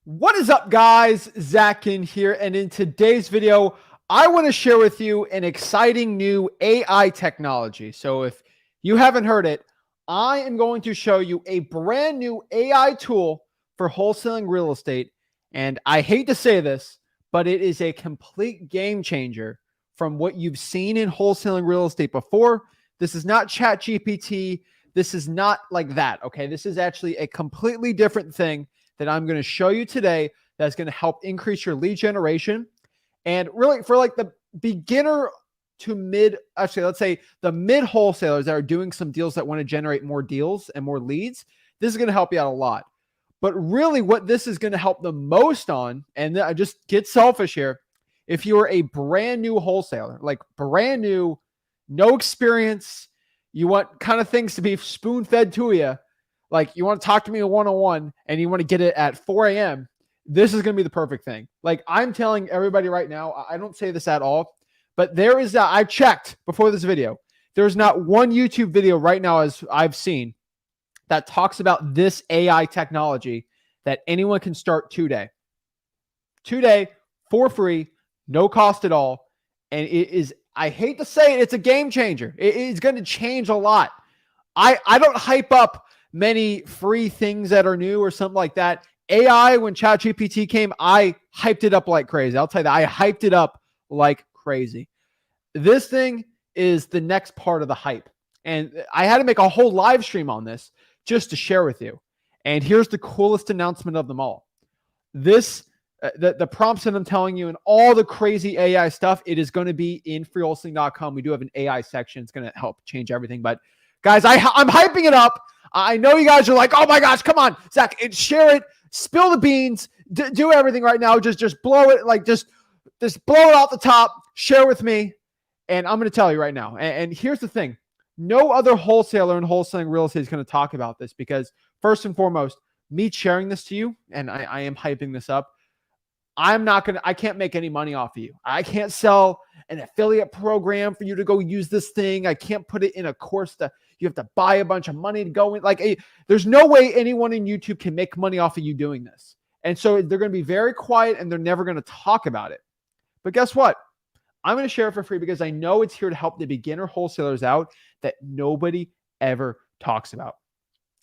What is up, guys? Ginn here, and in today's video, I want to share with you an exciting new AI technology. So if you haven't heard it, I am going to show you a brand new AI tool for wholesaling real estate. And I hate to say this, but it is a complete game changer from what you've seen in wholesaling real estate before. This is not ChatGPT. This is not like that, okay? This is actually a completely different thing that I'm going to show you today that's going to help increase your lead generation. And really for like the beginner to mid, actually, let's say the mid wholesalers that are doing some deals that want to generate more deals and more leads, this is going to help you out a lot. But really what this is going to help the most on, and I just get selfish here, if you're a brand new wholesaler, like brand new, no experience, you want kind of things to be spoon-fed to you, like you want to talk to me a one-on-one and you want to get it at 4 a.m., this is going to be the perfect thing. Like I'm telling everybody right now, I don't say this at all, but there is that I checked before this video. There's not one YouTube video right now as I've seen that talks about this AI technology that anyone can start today. Today, for free, no cost at all. And it is, I hate to say it, it's a game changer. It's going to change a lot. I don't hype up many free things that are new or something like that. AI, when ChatGPT came, I hyped it up like crazy. I'll tell you that. I hyped it up like crazy. This thing is the next part of the hype. And I had to make a whole live stream on this just to share with you. And here's the coolest announcement of them all. This, the prompts that I'm telling you and all the crazy AI stuff, it is going to be in freewholesaling.com. We do have an AI section. It's going to help change everything. But guys, I'm hyping it up. I know you guys are like, oh my gosh, come on, Zach, and share it, spill the beans, do everything right now. Just blow it, like just blow it off the top, share with me. And I'm going to tell you right now. And here's the thing. No other wholesaler in wholesaling real estate is going to talk about this because first and foremost, me sharing this to you, and I am hyping this up, I can't make any money off of you. I can't sell an affiliate program for you to go use this thing. I can't put it in a course that you have to buy a bunch of money to go in. Like there's no way anyone in YouTube can make money off of you doing this. And so they're going to be very quiet and they're never going to talk about it. But guess what? I'm going to share it for free because I know it's here to help the beginner wholesalers out that nobody ever talks about.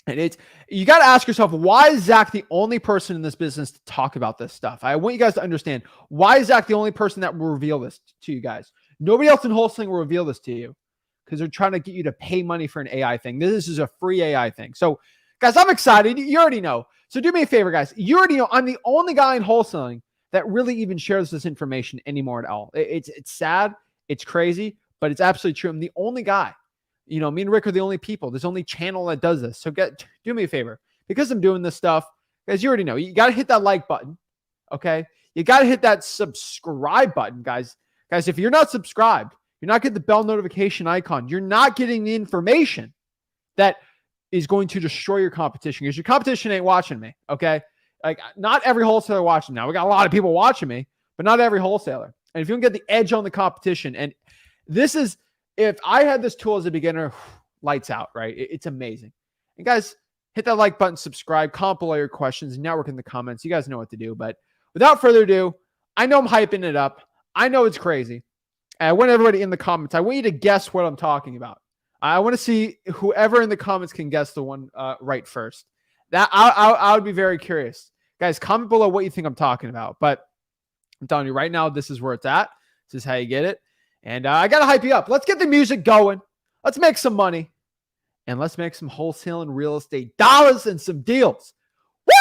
And you got to ask yourself, why is Zach the only person in this business to talk about this stuff? I want you guys to understand, why is Zach the only person that will reveal this to you guys? Nobody else in wholesaling will reveal this to you because they're trying to get you to pay money for an AI thing. This is a free AI thing. So guys, I'm excited. You already know. So do me a favor, guys. You already know I'm the only guy in wholesaling that really even shares this information anymore at all. It's sad. It's crazy, but it's absolutely true. I'm the only guy. You know, me and Rick are the only people. There's only channel that does this. So do me a favor. Because I'm doing this stuff, guys, you already know. You got to hit that like button, okay? You got to hit that subscribe button, guys. Guys, if you're not subscribed, you're not getting the bell notification icon. You're not getting the information that is going to destroy your competition because your competition ain't watching me, okay? Like, not every wholesaler watching now. We got a lot of people watching me, but not every wholesaler. And if you can get the edge on the competition, and this is, if I had this tool as a beginner, lights out, right? It's amazing. And guys, hit that like button, subscribe, comment below your questions, network in the comments. You guys know what to do. But without further ado, I know I'm hyping it up. I know it's crazy. And I want everybody in the comments, I want you to guess what I'm talking about. I want to see whoever in the comments can guess the one right first. That I would be very curious. Guys, comment below what you think I'm talking about. But I'm telling you right now, this is where it's at. This is how you get it. And I got to hype you up. Let's get the music going. Let's make some money. And let's make some wholesaling real estate dollars and some deals. Woo!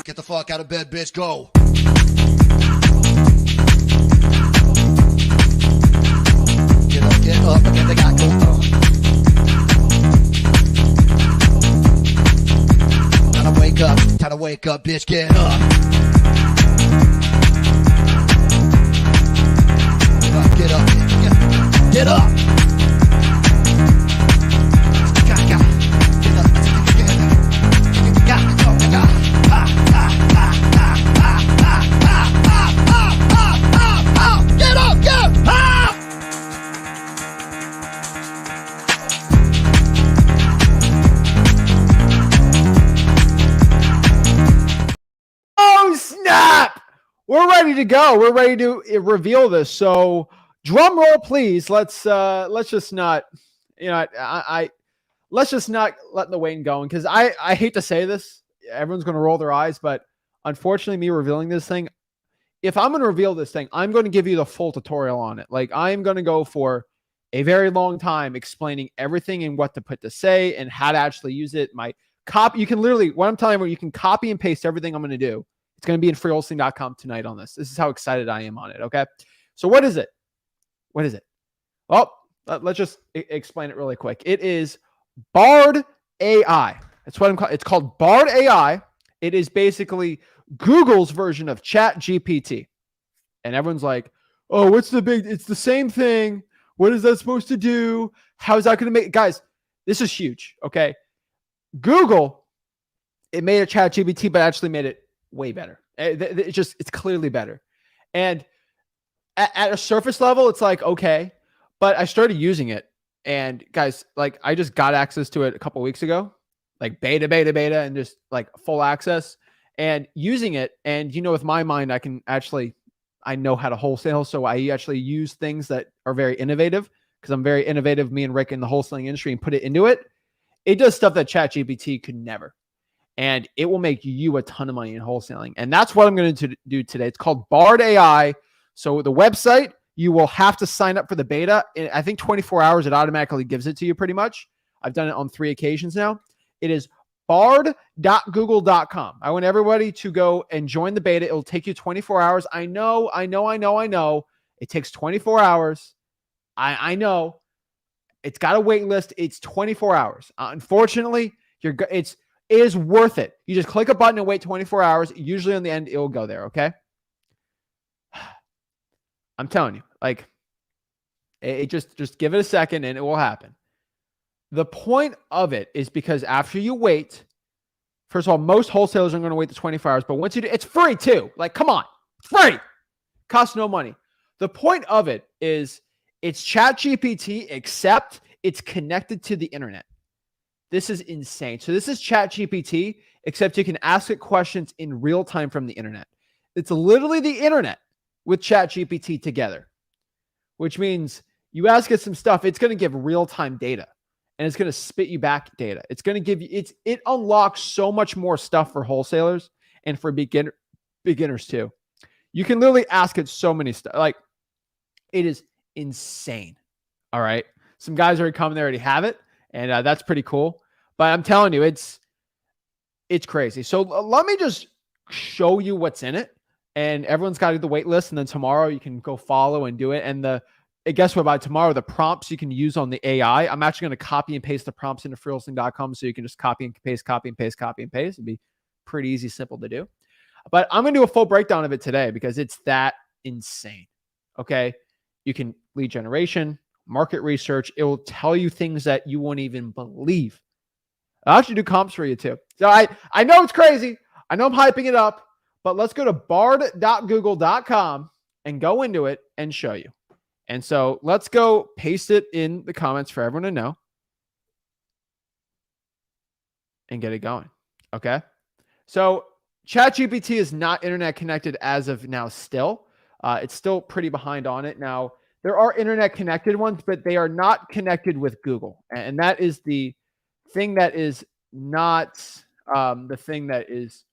Get the fuck out of bed, bitch. Go. Get up and get the guy go. Time to wake up, bitch, get up. Get up. Get up. Get up. snap. We're ready to go. We're ready to reveal this. So drum roll, please. Let's just not, let's just not let the waiting going, because I hate to say this. Everyone's going to roll their eyes, but unfortunately, me revealing this thing, if I'm going to reveal this thing, I'm going to give you the full tutorial on it. Like, I am going to go for a very long time explaining everything and what to put to say and how to actually use it. My copy, you can literally, what I'm telling you, you can copy and paste everything I'm going to do. It's going to be in freewholesaling.com tonight on this. This is how excited I am on it. Okay. So what is it? What is it? Well, let's just explain it really quick. It is Bard AI. That's what I'm calling. It's called Bard AI. It is basically Google's version of Chat GPT. And everyone's like, oh, what's the big, it's the same thing. What is that supposed to do? How is that going to make, guys, this is huge. Okay. Google, it made a Chat GPT, but actually made it way better. It's clearly better. And at a surface level, it's like, okay, but I started using it, and guys, like, I just got access to it a couple weeks ago, like beta, and just like full access and using it. And, with my mind, I know how to wholesale. So I actually use things that are very innovative, because I'm very innovative, me and Rick, in the wholesaling industry, and put it into it. It does stuff that ChatGPT could never. And it will make you a ton of money in wholesaling. And that's what I'm going to do today. It's called Bard AI. So the website, you will have to sign up for the beta. In, I think 24 hours, it automatically gives it to you pretty much. I've done it on 3 occasions now. It is bard.google.com. I want everybody to go and join the beta. It'll take you 24 hours. I know. It takes 24 hours. I know. It's got a wait list. It's 24 hours. Unfortunately, it is worth it. You just click a button and wait 24 hours. Usually on the end, it will go there. Okay. I'm telling you, like, it just give it a second and it will happen. The point of it is because after you wait, first of all, most wholesalers are going to wait the 24 hours, but once you do, it's free too. Like, come on, it's free. Costs no money. The point of it is it's ChatGPT, except it's connected to the internet. This is insane. So this is ChatGPT, except you can ask it questions in real time from the internet. It's literally the internet with ChatGPT together, which means you ask it some stuff, it's going to give real-time data, and it's going to spit you back data. It's going to give you, it unlocks so much more stuff for wholesalers and for beginners too. You can literally ask it so many stuff. Like, it is insane. All right. Some guys already come, they already have it, and that's pretty cool. But I'm telling you, it's crazy. So let me just show you what's in it. And everyone's got to do the wait list. And then tomorrow you can go follow and do it. And guess what? By tomorrow, the prompts you can use on the AI, I'm actually going to copy and paste the prompts into freewholesaling.com. So you can just copy and paste. It'd be pretty easy, simple to do. But I'm going to do a full breakdown of it today because it's that insane. Okay. You can lead generation, market research. It will tell you things that you won't even believe. I'll actually do comps for you too. So I know it's crazy. I know I'm hyping it up. But let's go to bard.google.com and go into it and show you. And so let's go paste it in the comments for everyone to know and get it going. Okay. So ChatGPT is not internet connected as of now still. It's still pretty behind on it. Now, there are internet connected ones, but they are not connected with Google. And that is the thing that is not the thing that is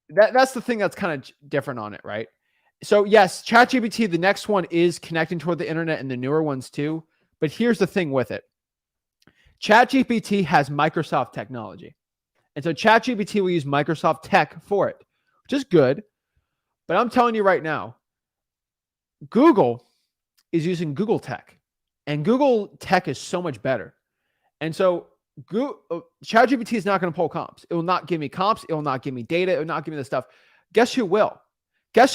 that's the thing that's kind of different on it, right? So yes, ChatGPT, the next one is connecting toward the internet, and the newer ones too. But here's the thing with it. ChatGPT has Microsoft technology. And so ChatGPT will use Microsoft tech for it, which is good. But I'm telling you right now, Google is using Google tech, and Google tech is so much better. And so ChatGPT is not going to pull comps. It will not give me comps. It will not give me data. It will not give me the stuff. Guess who will? Guys,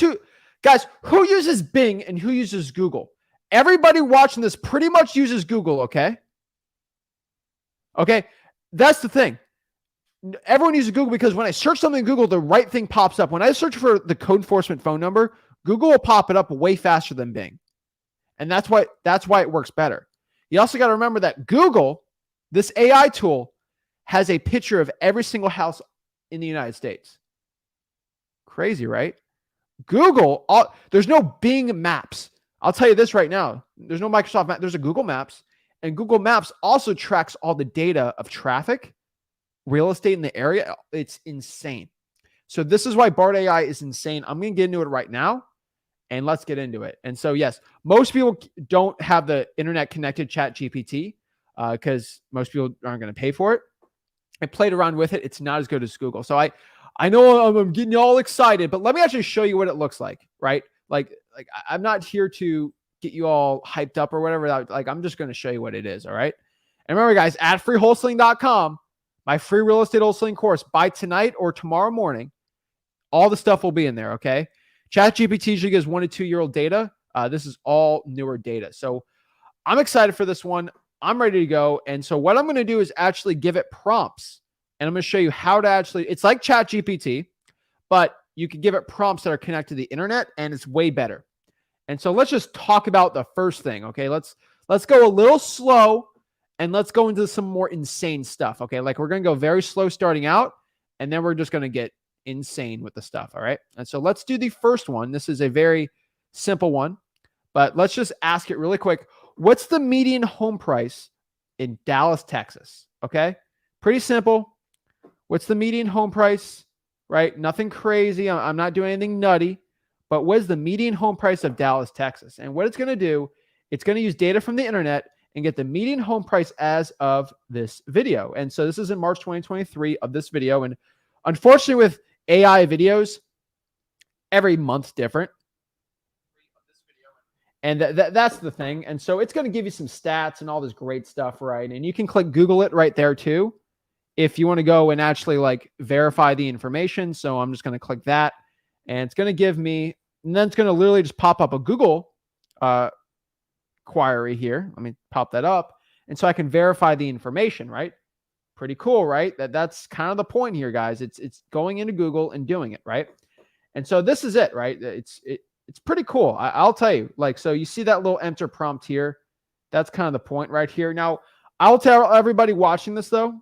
who uses Bing and who uses Google? Everybody watching this pretty much uses Google, okay? Okay, that's the thing. Everyone uses Google because when I search something in Google, the right thing pops up. When I search for the code enforcement phone number, Google will pop it up way faster than Bing. And that's why it works better. You also got to remember that Google, this AI tool, has a picture of every single house in the United States. Crazy, right? Google, there's no Bing Maps. I'll tell you this right now. There's no Microsoft Maps. There's a Google Maps. And Google Maps also tracks all the data of traffic, real estate in the area. It's insane. So this is why BART AI is insane. I'm going to get into it right now, and let's get into it. And so, yes, most people don't have the internet connected Chat GPT because most people aren't going to pay for it. I played around with it. It's not as good as Google. So I know I'm getting all excited, but let me actually show you what it looks like, right? Like I'm not here to get you all hyped up or whatever. Like I'm just going to show you what it is, all right? And remember, guys, at freewholesaling.com, my free real estate wholesaling course, by tonight or tomorrow morning, all the stuff will be in there, okay? ChatGPT usually gives 1 to 2 year old data. This is all newer data. So I'm excited for this one. I'm ready to go. And so what I'm going to do is actually give it prompts. And I'm going to show you how to actually, it's like ChatGPT, but you can give it prompts that are connected to the internet, and it's way better. And so let's just talk about the first thing, okay? Let's go a little slow, and let's go into some more insane stuff, okay? Like we're going to go very slow starting out, and then we're just going to get insane with the stuff, all right? And so let's do the first one. This is a very simple one, but let's just ask it really quick. What's the median home price in Dallas, Texas? Okay, pretty simple. What's the median home price, right? Nothing crazy. I'm not doing anything nutty, but what is the median home price of Dallas, Texas? And what it's going to do, it's going to use data from the internet and get the median home price as of this video. And so this is in March 2023 of this video. And unfortunately with AI videos, every month's different. And that's the thing. And so it's going to give you some stats and all this great stuff, right? And you can click Google it right there too, if you want to go and actually like verify the information. So I'm just going to click that, and it's going to give me, and then it's going to literally just pop up a Google query here. Let me pop that up. And so I can verify the information, right? Pretty cool, right? That's kind of the point here, guys. It's going into Google and doing it, right? And so this is it, right? It's pretty cool. I'll tell you, like, so you see that little enter prompt here. That's kind of the point right here. Now, I'll tell everybody watching this though,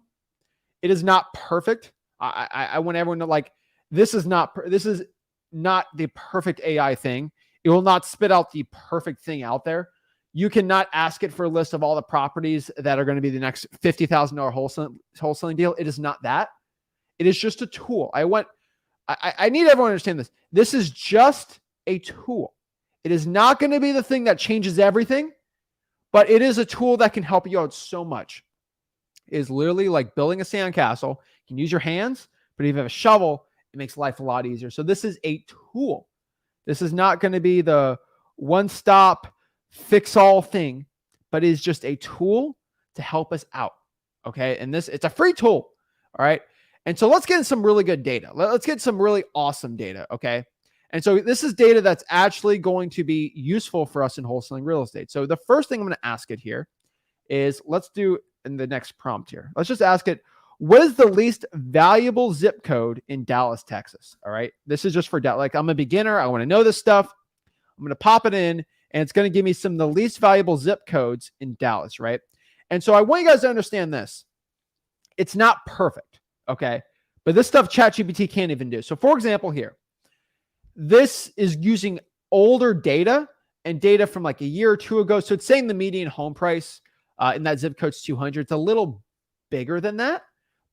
it is not perfect. I want everyone to like, this is not the perfect AI thing. It will not spit out the perfect thing out there. You cannot ask it for a list of all the properties that are going to be the next $50,000 wholesaling deal. It is not that. It is just a tool. I need everyone to understand this. This is just a tool. It is not going to be the thing that changes everything, but it is a tool that can help you out so much. It is literally like building a sandcastle. You can use your hands, but if you have a shovel, it makes life a lot easier. So this is a tool. This is not going to be the one-stop fix-all thing, but it is just a tool to help us out. Okay. And it's a free tool. All right. And so let's get some really good data. Let's get some really awesome data. Okay. And so this is data that's actually going to be useful for us in wholesaling real estate. So the first thing I'm going to ask it here is, let's do in the next prompt here. Let's just ask it, what is the least valuable zip code in Dallas, Texas? All right. This is just for Dallas. Like I'm a beginner. I want to know this stuff. I'm going to pop it in, and it's going to give me some of the least valuable zip codes in Dallas. Right. And so I want you guys to understand this. It's not perfect. Okay. But this stuff ChatGPT can't even do. So for example, here, this is using older data and data from like a year or two ago. So it's saying the median home price in that zip code's 200. It's a little bigger than that,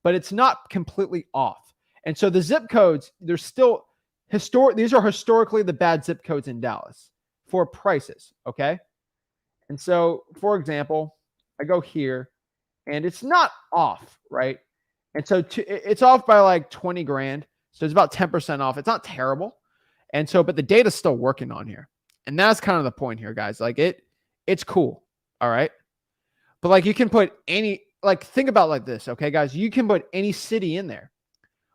but it's not completely off. And so the zip codes, they're still historic. These are historically the bad zip codes in Dallas for prices. Okay. And so for example, I go here and it's not off, right? And so it's off by like 20 grand. So it's about 10% off. It's not terrible. And so, but the data's still working on here. And that's kind of the point here, guys. Like it's cool. All right. But like you can put any, like think about like this. Okay, guys, you can put any city in there.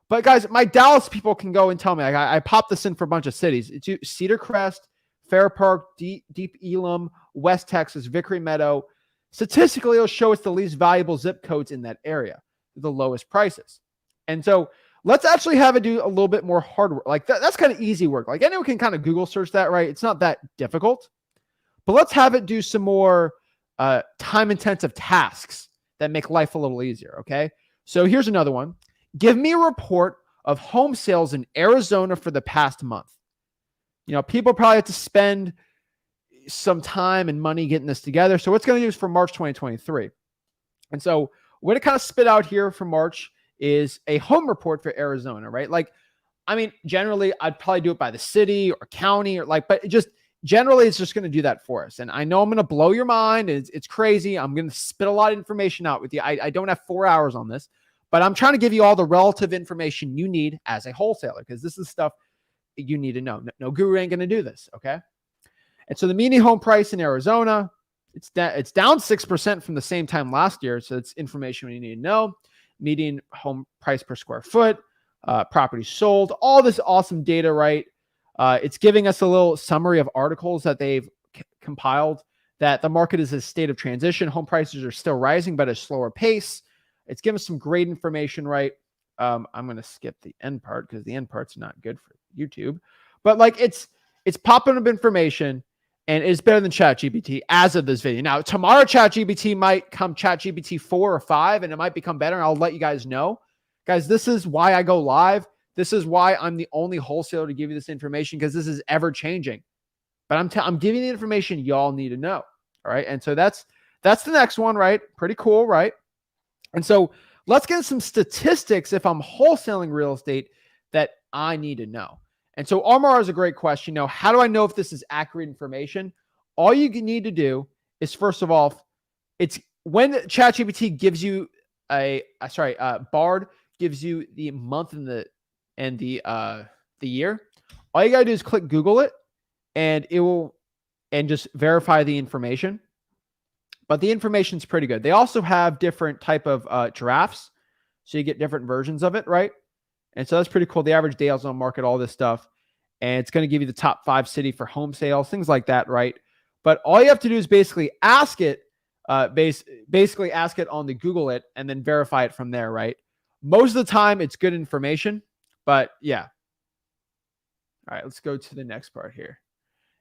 But guys, my Dallas people can go and tell me, like, I popped this in for a bunch of cities. It's Cedar Crest, Fair Park, Deep Elam, West Texas, Vickery Meadow. Statistically, it'll show us the least valuable zip codes in that area, the lowest prices. And so let's actually have it do a little bit more hard work. Like that's kind of easy work. Like anyone can kind of Google search that, right? It's not that difficult. But let's have it do some more time-intensive tasks that make life a little easier, okay? So here's another one. Give me a report of home sales in Arizona for the past month. You know, people probably have to spend some time and money getting this together. So what's going to do is for March 2023. And so what it kind of spit out here for March is a home report for Arizona, right? Like, I mean, generally I'd probably do it by the city or county or like, but just generally it's just going to do that for us. And I know I'm going to blow your mind. It's crazy. I'm going to spit a lot of information out with you. I don't have 4 hours on this, but I'm trying to give you all the relative information you need as a wholesaler, because this is stuff you need to know. No guru ain't going to do this. Okay. And so the median home price in Arizona, it's down 6% from the same time last year. So it's information we need to know. Median home price per square foot, property sold, all this awesome data, right? It's giving us a little summary of articles that they've compiled, that the market is a state of transition. Home prices are still rising, but at a slower pace. It's giving us some great information, right? I'm going to skip the end part because the end part's not good for YouTube. But like it's popping up information, and it's better than ChatGPT as of this video. Now, tomorrow ChatGPT might come ChatGPT 4 or 5, and it might become better, and I'll let you guys know. Guys, this is why I go live. This is why I'm the only wholesaler to give you this information, because this is ever changing. But I'm giving the information y'all need to know. All right. And so that's the next one, right? Pretty cool, right? And so let's get some statistics if I'm wholesaling real estate that I need to know. And so RMR is a great question. Now, how do I know if this is accurate information? All you need to do is, first of all, it's when ChatGPT gives you Bard gives you the month and the year. All you gotta do is click Google it, and it will just verify the information. But the information's pretty good. They also have different type of drafts, so you get different versions of it, right? And so that's pretty cool. The average days on market, all this stuff. And it's going to give you the top 5 city for home sales, things like that, right? But all you have to do is basically ask it, basically ask it on the Google it, and then verify it from there, right? Most of the time, it's good information, but yeah. All right, let's go to the next part here.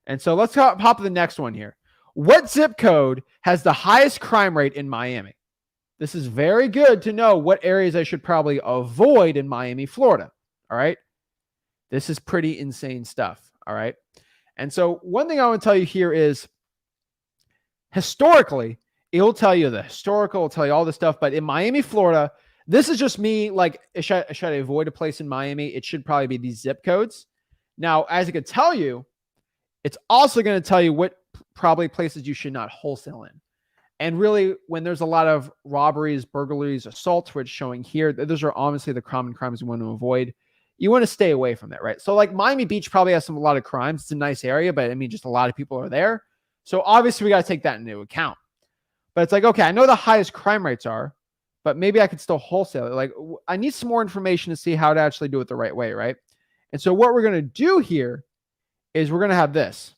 And so let's pop to the next one here. What zip code has the highest crime rate in Miami? This is very good to know what areas I should probably avoid in Miami, Florida. All right. This is pretty insane stuff. All right. And so one thing I want to tell you here is, historically, it'll tell you the historical, it'll tell you all this stuff. But in Miami, Florida, this is just me. Like, should I avoid a place in Miami? It should probably be these zip codes. Now, as I could tell you, it's also going to tell you what probably places you should not wholesale in. And really, when there's a lot of robberies, burglaries, assaults, which showing here, those are obviously the common crimes you want to avoid. You want to stay away from that, right? So like Miami Beach probably has a lot of crimes. It's a nice area, but I mean, just a lot of people are there. So obviously we got to take that into account. But it's like, okay, I know the highest crime rates are, but maybe I could still wholesale it. Like, I need some more information to see how to actually do it the right way, right? And so what we're going to do here is we're going to have this.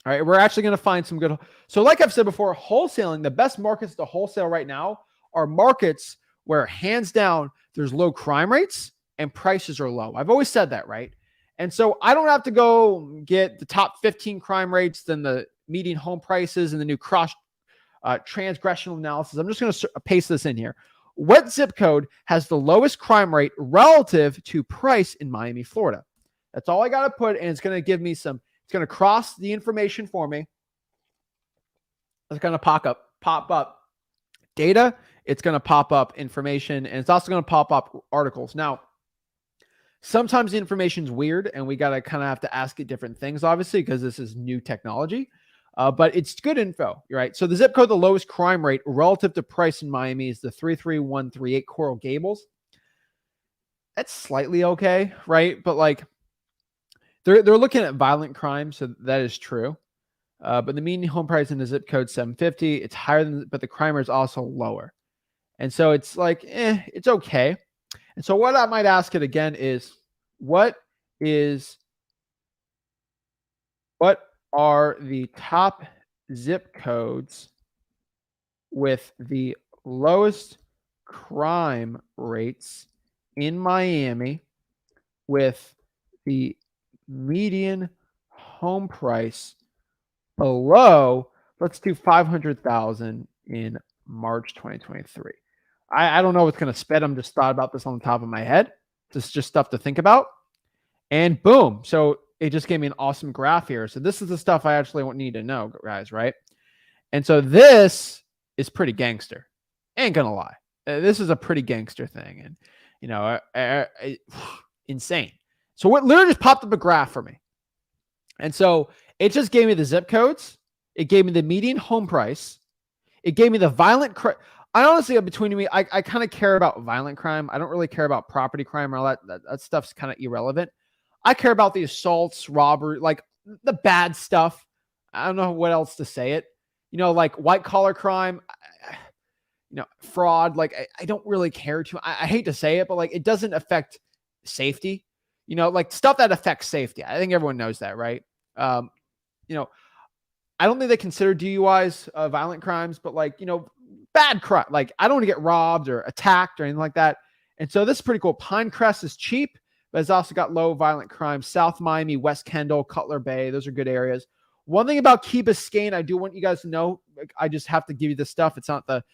All right, we're actually going to find some good. So like I've said before, wholesaling, the best markets to wholesale right now are markets where hands down there's low crime rates and prices are low. I've always said that, right? And so I don't have to go get the top 15 crime rates, then the median home prices and the new cross transgressional analysis. I'm just going to paste this in here. What zip code has the lowest crime rate relative to price in Miami, Florida? That's all I got to put, and it's going to give me some. It's going to cross the information for me. It's going to pop up data. It's going to pop up information, and it's also going to pop up articles. Now, sometimes the information's weird, and we got to kind of have to ask it different things, obviously, because this is new technology. But it's good info, right? So the zip code, the lowest crime rate relative to price in Miami is the 33138 Coral Gables. That's slightly okay, right? But like, they're looking at violent crime, so that is true. But the median home price in the zip code 750. It's higher than, but the crime rate is also lower, and so it's like, it's okay. And so what I might ask it again is, what are the top zip codes with the lowest crime rates in Miami with the median home price below, let's do 500,000 in March 2023. I don't know what's going to spit. I'm just thought about this on the top of my head. This is just stuff to think about. And boom. So it just gave me an awesome graph here. So this is the stuff I actually need to know, guys, right? And so this is pretty gangster. Ain't gonna lie. This is a pretty gangster thing. And, you know, insane. So what literally just popped up a graph for me. And so it just gave me the zip codes. It gave me the median home price. It gave me the violent crime. I honestly, between me, I kind of care about violent crime. I don't really care about property crime or all that. That stuff's kind of irrelevant. I care about the assaults, robbery, like the bad stuff. I don't know what else to say it. You know, like white collar crime, you know, fraud. Like I don't really care too. I hate to say it, but like it doesn't affect safety. You know, like stuff that affects safety. I think everyone knows that, right? You know, I don't think they consider DUIs violent crimes, but like, you know, bad crime. Like I don't want to get robbed or attacked or anything like that. And so this is pretty cool. Pinecrest is cheap, but it's also got low violent crime. South Miami, West Kendall, Cutler Bay. Those are good areas. One thing about Key Biscayne, I do want you guys to know, I just have to give you this stuff. It's not the,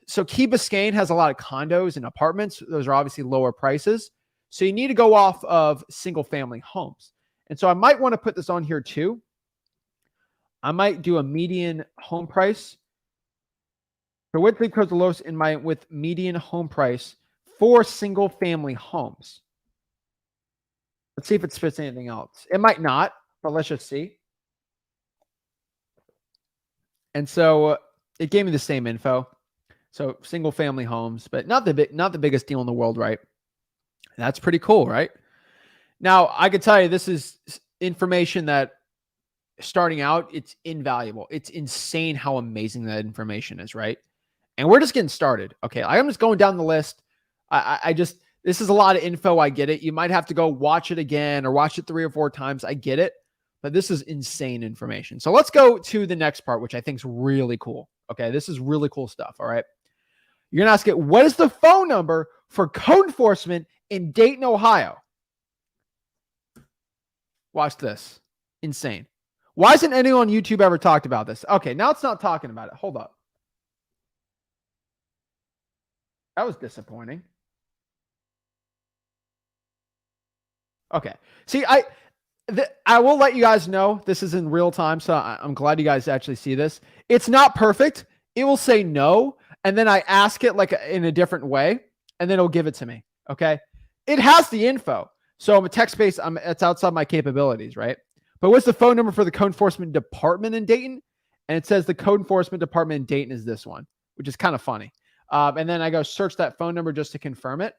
so Key Biscayne has a lot of condos and apartments. Those are obviously lower prices. So you need to go off of single family homes. And so I might want to put this on here too. I might do a median home price. So what zip codes the lowest in my with median home price for single family homes? Let's see if it fits anything else. It might not, but let's just see. And so it gave me the same info. So single family homes, but not the biggest deal in the world, right? That's pretty cool, right? Now I could tell you this is information that starting out, it's invaluable. It's insane how amazing that information is, right? And we're just getting started. Okay. I'm just going down the list. This is a lot of info. I get it. You might have to go watch it again or watch it 3 or 4 times. I get it, but this is insane information. So let's go to the next part, which I think is really cool. Okay. This is really cool stuff. All right. You're going to ask it, what is the phone number for code enforcement in Dayton, Ohio? Watch this. Insane. Why hasn't anyone on YouTube ever talked about this? Okay, now it's not talking about it. Hold up. That was disappointing. Okay. See, I will let you guys know this is in real time, so I'm glad you guys actually see this. It's not perfect. It will say no, and then I ask it like in a different way, and then it'll give it to me. Okay. It has the info. So I'm a text-based, it's outside my capabilities, right? But what's the phone number for the code enforcement department in Dayton? And it says the code enforcement department in Dayton is this one, which is kind of funny. And then I go search that phone number just to confirm it.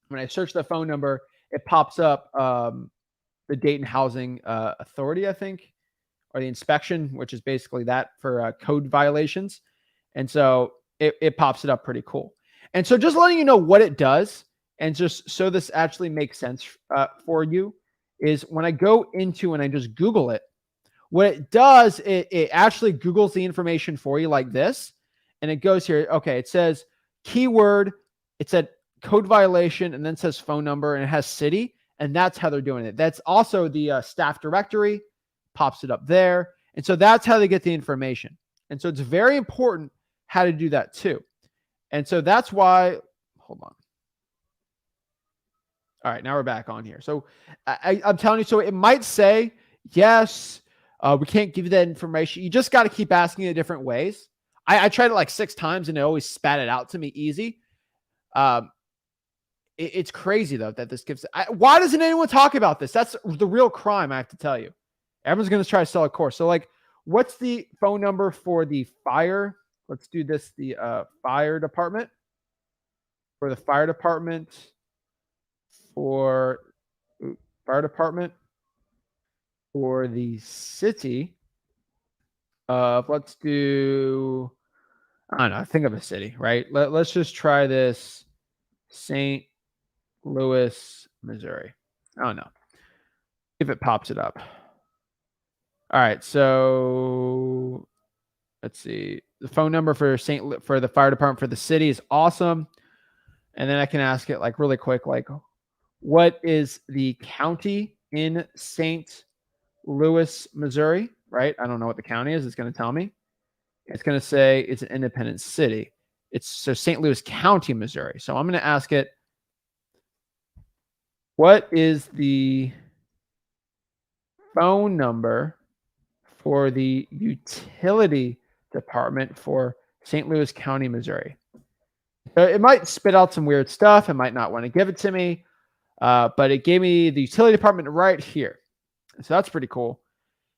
When I search the phone number, it pops up the Dayton Housing Authority, I think, or the inspection, which is basically that for code violations. And so it pops it up pretty cool. And so just letting you know what it does, and just so this actually makes sense for you, is when I go into and I just Google it, what it does, it actually Googles the information for you like this. And it goes here. Okay. It says keyword. It said code violation and then says phone number and it has city. And that's how they're doing it. That's also the staff directory, pops it up there. And so that's how they get the information. And so it's very important how to do that too. And so that's why, hold on. All right, now we're back on here. So I'm telling you, so it might say, yes, we can't give you that information. You just got to keep asking it different ways. I tried it like 6 times and it always spat it out to me easy. It's crazy though that this gives. Why doesn't anyone talk about this? That's the real crime, I have to tell you. Everyone's going to try to sell a course. So like, what's the phone number for the fire? Let's do this, the fire department. For the fire department. For fire department for the city of, let's do, I don't know, think of a city, right? Let's just try this, St. Louis, Missouri. I don't know if it pops it up. All right, so let's see. The phone number for the fire department for the city is awesome. And then I can ask it like really quick, like, what is the county in St. Louis, Missouri, right? I don't know what the county is. It's going to tell me. It's going to say it's an independent city. It's so St. Louis County, Missouri. So I'm going to ask it, What is the phone number for the utility department for St. Louis County, Missouri? So it might spit out some weird stuff. It might not want to give it to me, but it gave me the utility department right here. So that's pretty cool.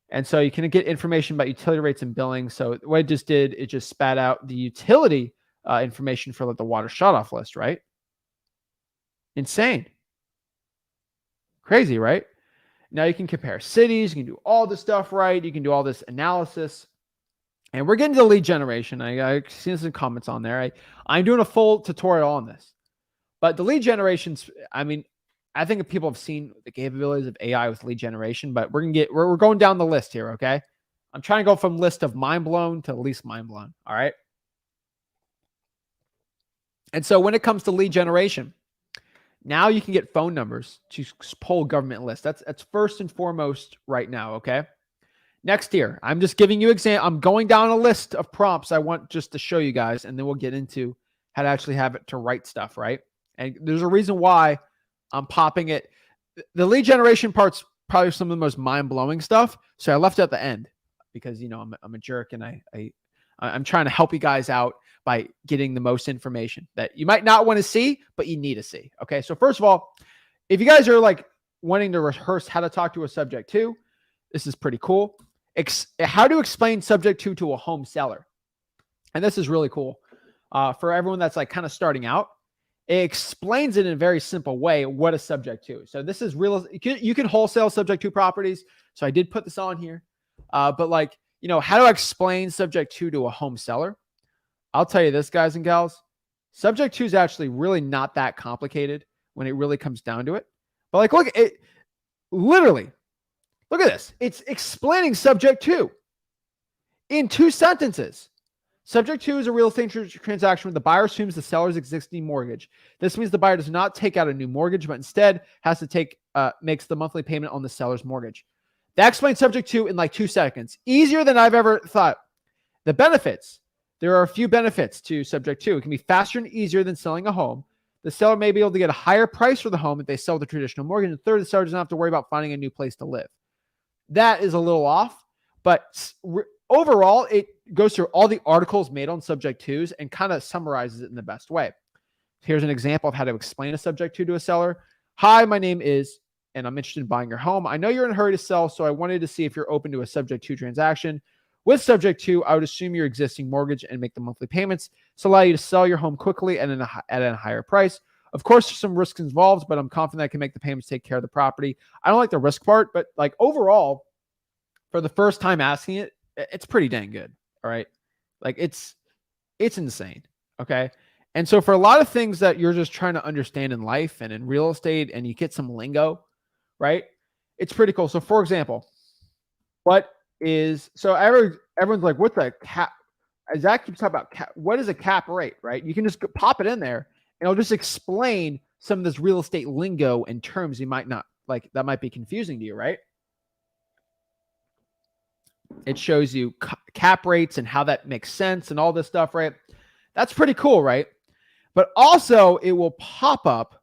And so you can get information about utility rates and billing. So what it just did, it just spat out the utility information for like the water shutoff list, right? Insane. Crazy, right? Now you can compare cities. You can do all this stuff, right? You can do all this analysis. And we're getting to lead generation. I seen some comments on there. I'm doing a full tutorial on this. But the lead generations, I mean, I think people have seen the capabilities of AI with lead generation, but we're going down the list here, okay? I'm trying to go from list of mind blown to least mind blown, all right? And so when it comes to lead generation, now you can get phone numbers to pull government lists. That's first and foremost right now, okay? Next here, I'm just giving you I'm going down a list of prompts I want just to show you guys, and then we'll get into how to actually have it to write stuff, right? And there's a reason why I'm popping it. The lead generation part's probably some of the most mind-blowing stuff, so I left it at the end because, you know, I'm a jerk, and I'm trying to help you guys out by getting the most information that you might not want to see, but you need to see, okay? So first of all, if you guys are like wanting to rehearse how to talk to a subject to, this is pretty cool. How to explain subject to a home seller. And this is really cool for everyone that's like kind of starting out. It explains it in a very simple way what a subject to. So this is real. You can wholesale subject to properties. So I did put this on here. But like, you know, how to explain subject to a home seller. I'll tell you this, guys and gals. Subject to is actually really not that complicated when it really comes down to it. But like, look, it literally. Look at this. It's explaining subject to in 2 sentences. Subject to is a real estate transaction where the buyer assumes the seller's existing mortgage. This means the buyer does not take out a new mortgage, but instead has to makes the monthly payment on the seller's mortgage. That explains subject to in like 2 seconds. Easier than I've ever thought. The benefits. There are a few benefits to subject to. It can be faster and easier than selling a home. The seller may be able to get a higher price for the home if they sell the traditional mortgage. And third, the seller doesn't have to worry about finding a new place to live. That is a little off, but overall, it goes through all the articles made on subject twos and kind of summarizes it in the best way. Here's an example of how to explain a subject to a seller. Hi, my name is, and I'm interested in buying your home. I know you're in a hurry to sell, so I wanted to see if you're open to a subject to transaction. With subject to, I would assume your existing mortgage and make the monthly payments to allow you to sell your home quickly and at a higher price. Of course, there's some risks involved, but I'm confident I can make the payments, take care of the property. I don't like the risk part, but like overall, for the first time asking it, it's pretty dang good. All right. Like it's insane. Okay. And so for a lot of things that you're just trying to understand in life and in real estate, and you get some lingo, right? It's pretty cool. So for example, everyone's like, what's a cap? Zach keeps talking about cap. What is a cap rate, right? You can just pop it in there and it'll just explain some of this real estate lingo and terms you might not like, that might be confusing to you, right? It shows you cap rates and how that makes sense and all this stuff, right? That's pretty cool, right? But also it will pop up,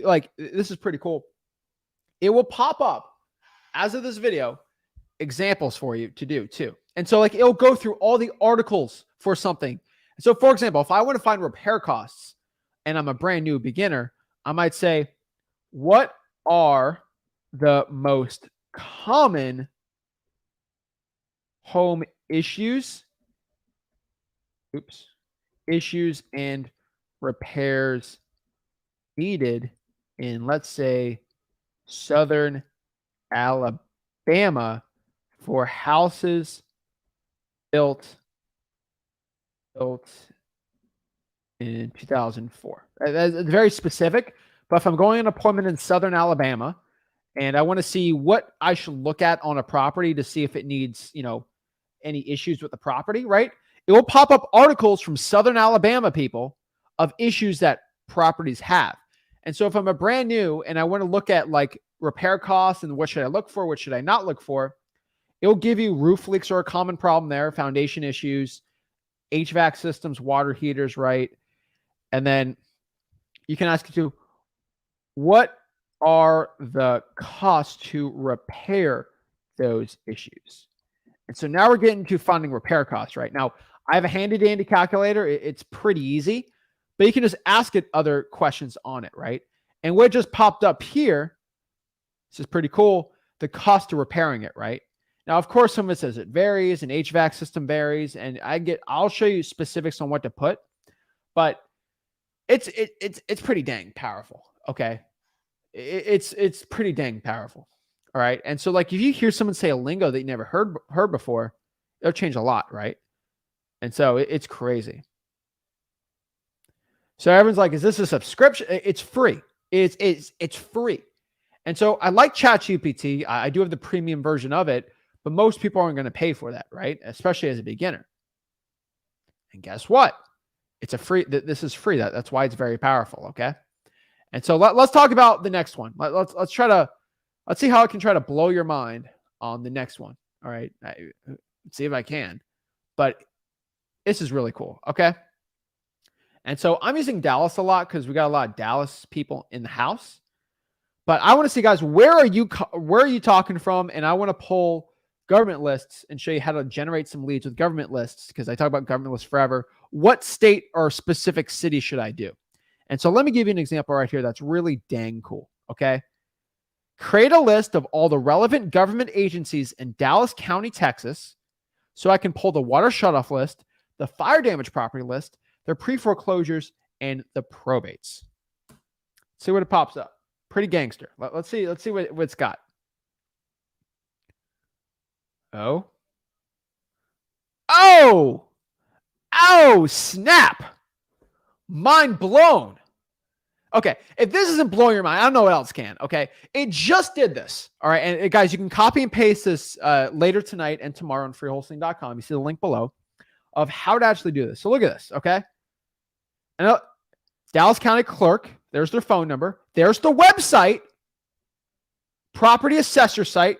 like this is pretty cool. It will pop up, as of this video, examples for you to do too. And so like it'll go through all the articles for something. So for example, if I want to find repair costs and I'm a brand new beginner, I might say, what are the most common home issues and repairs needed in, let's say, Southern Alabama for houses built in 2004. That's very specific, but if I'm going on an appointment in Southern Alabama and I want to see what I should look at on a property to see if it needs, you know, any issues with the property, right? It will pop up articles from Southern Alabama people of issues that properties have. And so if I'm a brand new and I want to look at like repair costs and what should I look for, what should I not look for, it'll give you roof leaks are a common problem there, foundation issues, HVAC systems, water heaters, right? And then you can ask it to, what are the costs to repair those issues. And so now we're getting to finding repair costs, right? Now, I have a handy dandy calculator. It's pretty easy, but you can just ask it other questions on it, right? And what just popped up here, this is pretty cool, the cost of repairing it, right? Now, of course, some of it says it varies, and HVAC system varies, and I'll show you specifics on what to put, but it's pretty dang powerful, okay? It's pretty dang powerful. All right. And so, like, if you hear someone say a lingo that you never heard before, it'll change a lot, right? And so it's crazy. So everyone's like, is this a subscription? It's free. It's free. And so I like ChatGPT. I do have the premium version of it, but most people aren't going to pay for that, right? Especially as a beginner. And guess what? It's a free. This is free. That's why it's very powerful. Okay. And so let's talk about the next one. Let's see how I can try to blow your mind on the next one. All right. Let's see if I can. But this is really cool. Okay. And so I'm using Dallas a lot because we got a lot of Dallas people in the house. But I want to see, guys, where are you talking from? And I want to pull government lists and show you how to generate some leads with government lists, because I talk about government lists forever. What state or specific city should I do? And so let me give you an example right here that's really dang cool. Okay. Create a list of all the relevant government agencies in Dallas County, Texas, so I can pull the water shutoff list, the fire damage property list, their pre-foreclosures, and the probates. See what it pops up. Pretty gangster. Let's see what it's got. Oh, snap. Mind blown. Okay, if this isn't blowing your mind, I don't know what else can. Okay, it just did this. All right, and guys, you can copy and paste this later tonight and tomorrow on freewholesaling.com. You see the link below of how to actually do this. So look at this. Okay, and Dallas County Clerk. There's their phone number. There's the website. Property assessor site,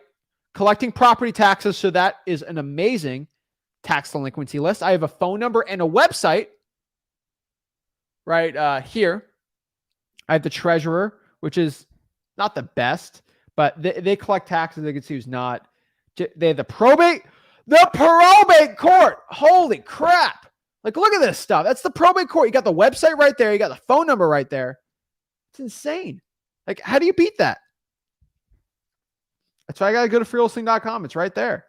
collecting property taxes. So that is an amazing tax delinquency list. I have a phone number and a website right here. I have the treasurer, which is not the best, but they collect taxes. They can see who's not. They have the probate court. Holy crap. Like, look at this stuff. That's the probate court. You got the website right there. You got the phone number right there. It's insane. Like, how do you beat that? That's why I got to go to freewholesaling.com. It's right there.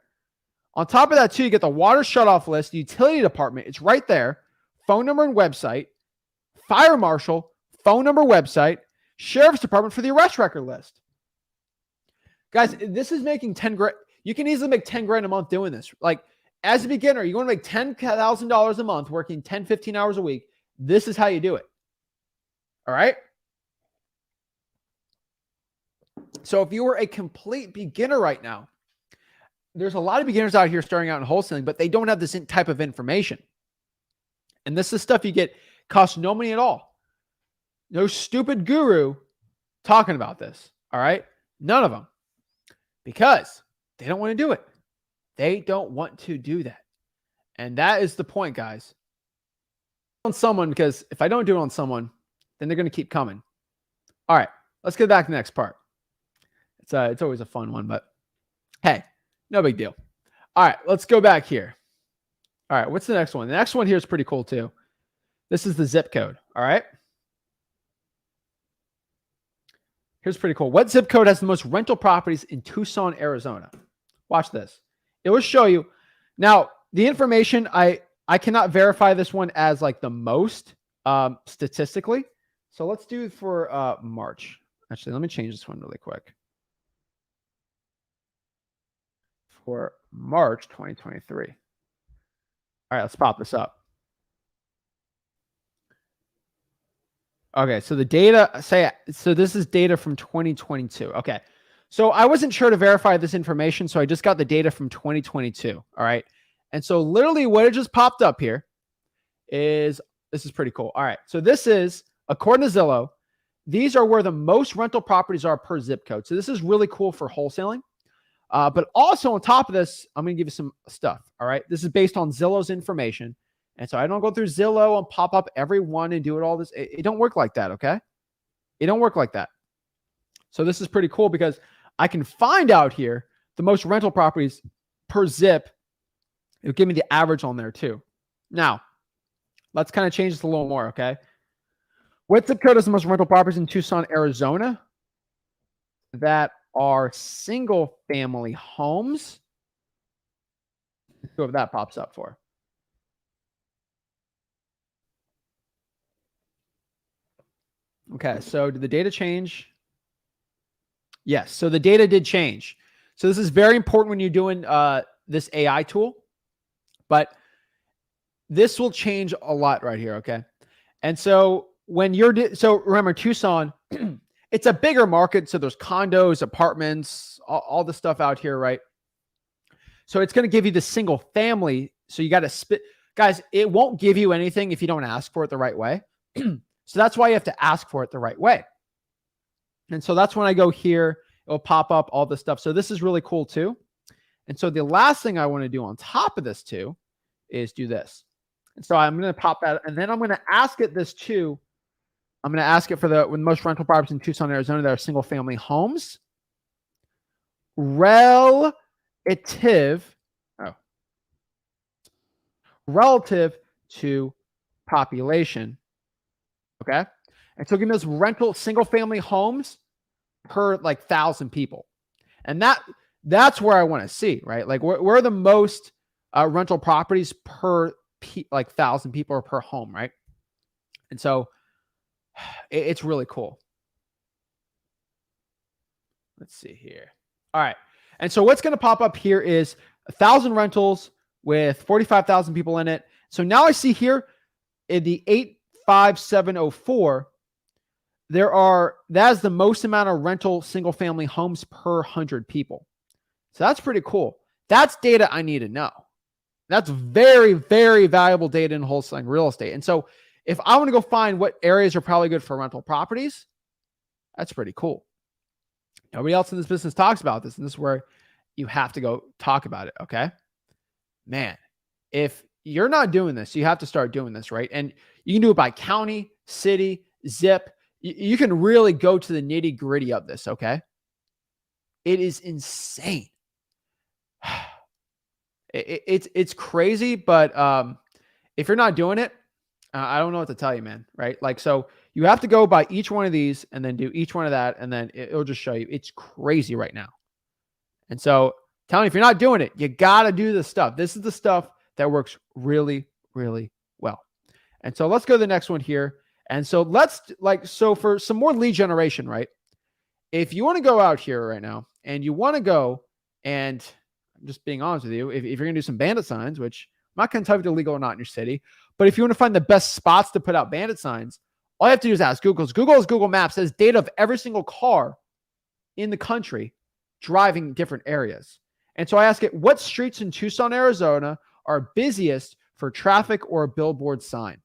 On top of that, too, you get the water shutoff list, the utility department. It's right there. Phone number and website. Fire marshal, phone number, website. Sheriff's department for the arrest record list. Guys, this is making 10 grand. You can easily make 10 grand a month doing this. Like, as a beginner, you want to make $10,000 a month working 10, 15 hours a week. This is how you do it. All right? So if you were a complete beginner right now, there's a lot of beginners out here starting out in wholesaling, but they don't have this type of information. And this is stuff you get, costs no money at all. No stupid guru talking about this. All right? None of them. Because they don't want to do it. They don't want to do that. And that is the point, guys. On someone, because if I don't do it on someone, then they're going to keep coming. All right, let's get back to the next part. It's always a fun one, but hey, no big deal. All right, let's go back here. All right, what's the next one? The next one here is pretty cool too. This is the zip code. All right. Here's pretty cool. What zip code has the most rental properties in Tucson, Arizona? Watch this. It will show you. Now, the information, I cannot verify this one as like the most statistically. So let's do for March. Actually, let me change this one really quick. For March 2023. All right, let's pop this up. Okay, so the data so this is data from 2022. Okay, so I wasn't sure to verify this information, so I just got the data from 2022. All right, and so literally what it just popped up here is, this is pretty cool. All right, so this is, according to Zillow, these are where the most rental properties are per zip code. So this is really cool for wholesaling. But also on top of this, I'm going to give you some stuff. All right. This is based on Zillow's information. And so I don't go through Zillow and pop up every one and do it all this. It don't work like that. Okay. It don't work like that. So this is pretty cool because I can find out here the most rental properties per zip. It'll give me the average on there too. Now, let's kind of change this a little more, okay? What zip code is the most rental properties in Tucson, Arizona that are single family homes? Whoever that pops up for. Okay, so did the data change? Yes, so the data did change. So this is very important when you're doing this AI tool, but this will change a lot right here, okay? And so when you're, so remember Tucson, it's a bigger market, so there's condos, apartments, all the stuff out here, right? So it's going to give you the single family, so you got to spit. Guys, it won't give you anything if you don't ask for it the right way. So that's why you have to ask for it the right way. And so that's when I go here, it'll pop up all this stuff. So this is really cool too. And so the last thing I want to do on top of this too is do this. And so I'm going to pop that, and then I'm going to ask it this too. I'm going to ask it for the most rental properties in Tucson, Arizona that are single family homes. Relative to population. Okay. And so give me those rental single family homes per like 1,000 people. And that's where I want to see, right? Like where are the most rental properties per like 1,000 people or per home, right? And so it's really cool. Let's see here. All right. And so what's going to pop up here is 1,000 rentals with 45,000 people in it. So now I see here in the 85704, that's the most amount of rental single family homes per 100 people. So that's pretty cool. That's data I need to know. That's very, very valuable data in wholesaling real estate. And so if I want to go find what areas are probably good for rental properties, that's pretty cool. Nobody else in this business talks about this, and this is where you have to go talk about it, okay? Man, if you're not doing this, you have to start doing this, right? And you can do it by county, city, zip. You can really go to the nitty gritty of this, okay? It is insane. It's crazy, but if you're not doing it, I don't know what to tell you, man, right? Like, so you have to go by each one of these and then do each one of that, and then it'll just show you. It's crazy right now. And so tell me, if you're not doing it, you got to do this stuff. This is the stuff that works really, really well. And so let's go to the next one here. And so so for some more lead generation, right? If you want to go out here right now and you want to go, and I'm just being honest with you, if you're going to do some bandit signs, which I'm not going to tell you if they're legal or not in your city, but if you want to find the best spots to put out bandit signs, all you have to do is ask Google. Google Maps has data of every single car in the country driving different areas. And so I ask it, what streets in Tucson, Arizona are busiest for traffic or a billboard sign?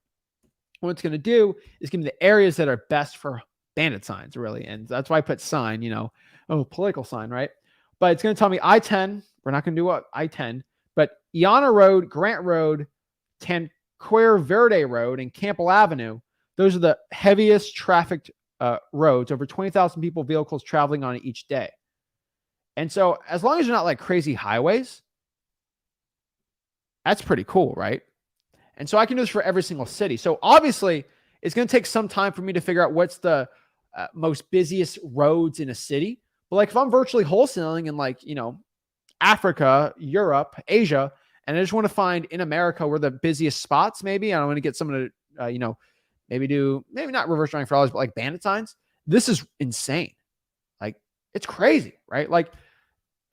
What it's going to do is give me the areas that are best for bandit signs, really. And that's why I put sign, political sign, right? But it's going to tell me I-10. We're not going to do what I-10, but Iana Road, Grant Road, Tanquer Verde Road, and Campbell Avenue. Those are the heaviest trafficked roads, over 20,000 vehicles traveling on it each day. And so as long as you're not like crazy highways, that's pretty cool, right? And so I can do this for every single city. So obviously it's going to take some time for me to figure out what's the most busiest roads in a city. But like if I'm virtually wholesaling in like, Africa, Europe, Asia, and I just want to find in America where the busiest spots, maybe I don't want to get someone to, maybe not reverse driving for dollars, but like bandit signs. This is insane. Like it's crazy, right? Like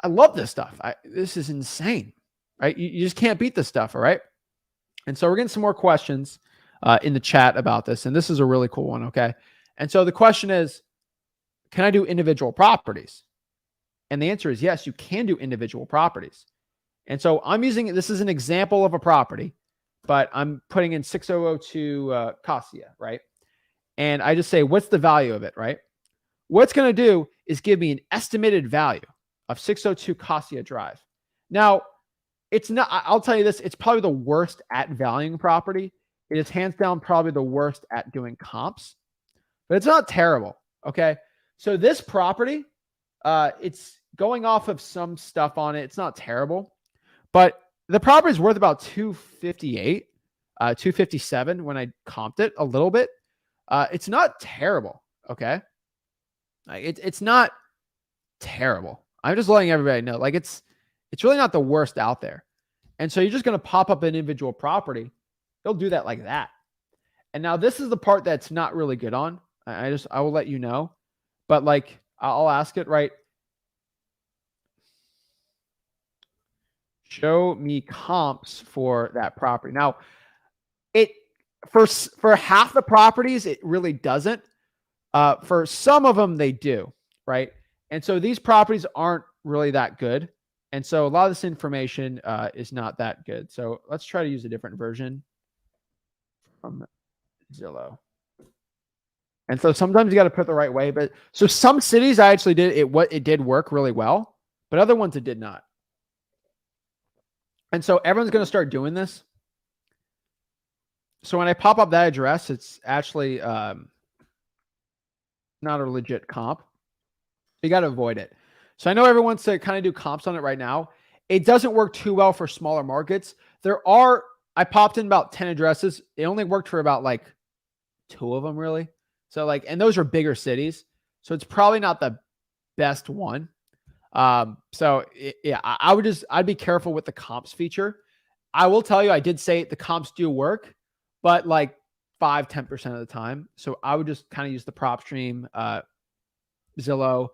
I love this stuff. This is insane, right? You just can't beat this stuff. All right. And so we're getting some more questions in the chat about this. And this is a really cool one. Okay. And so the question is, can I do individual properties? And the answer is yes, you can do individual properties. And so I'm using, this is an example of a property, but I'm putting in 6002 Cassia, right? And I just say, what's the value of it, right? What's going to do is give me an estimated value of 602 Cassia Drive. Now, it's not, I'll tell you this, it's probably the worst at valuing property. It is hands down probably the worst at doing comps, but it's not terrible, okay? So this property, it's going off of some stuff on it. It's not terrible, but the property is worth about 258, 257 when I comped it a little bit. It's not terrible. Okay. It's not terrible. I'm just letting everybody know, like it's really not the worst out there. And so you're just going to pop up an individual property. They'll do that like that. And now this is the part that's not really good on. I will let you know, but like I'll ask it, right? Show me comps for that property. Now it, for half the properties, it really doesn't. For some of them, they do, right? And so these properties aren't really that good. And so a lot of this information is not that good. So let's try to use a different version from Zillow. And so sometimes you got to put it the right way. But so some cities I actually did it. What it did work really well, but other ones it did not. And so everyone's going to start doing this. So when I pop up that address, it's actually not a legit comp. You got to avoid it. So I know everyone wants to kind of do comps on it right now. It doesn't work too well for smaller markets. I popped in about 10 addresses. It only worked for about like 2 of them really. So like, and those are bigger cities. So it's probably not the best one. Yeah, I'd be careful with the comps feature. I will tell you, I did say the comps do work, but like 5-10% of the time. So I would just kind of use the prop stream, Zillow.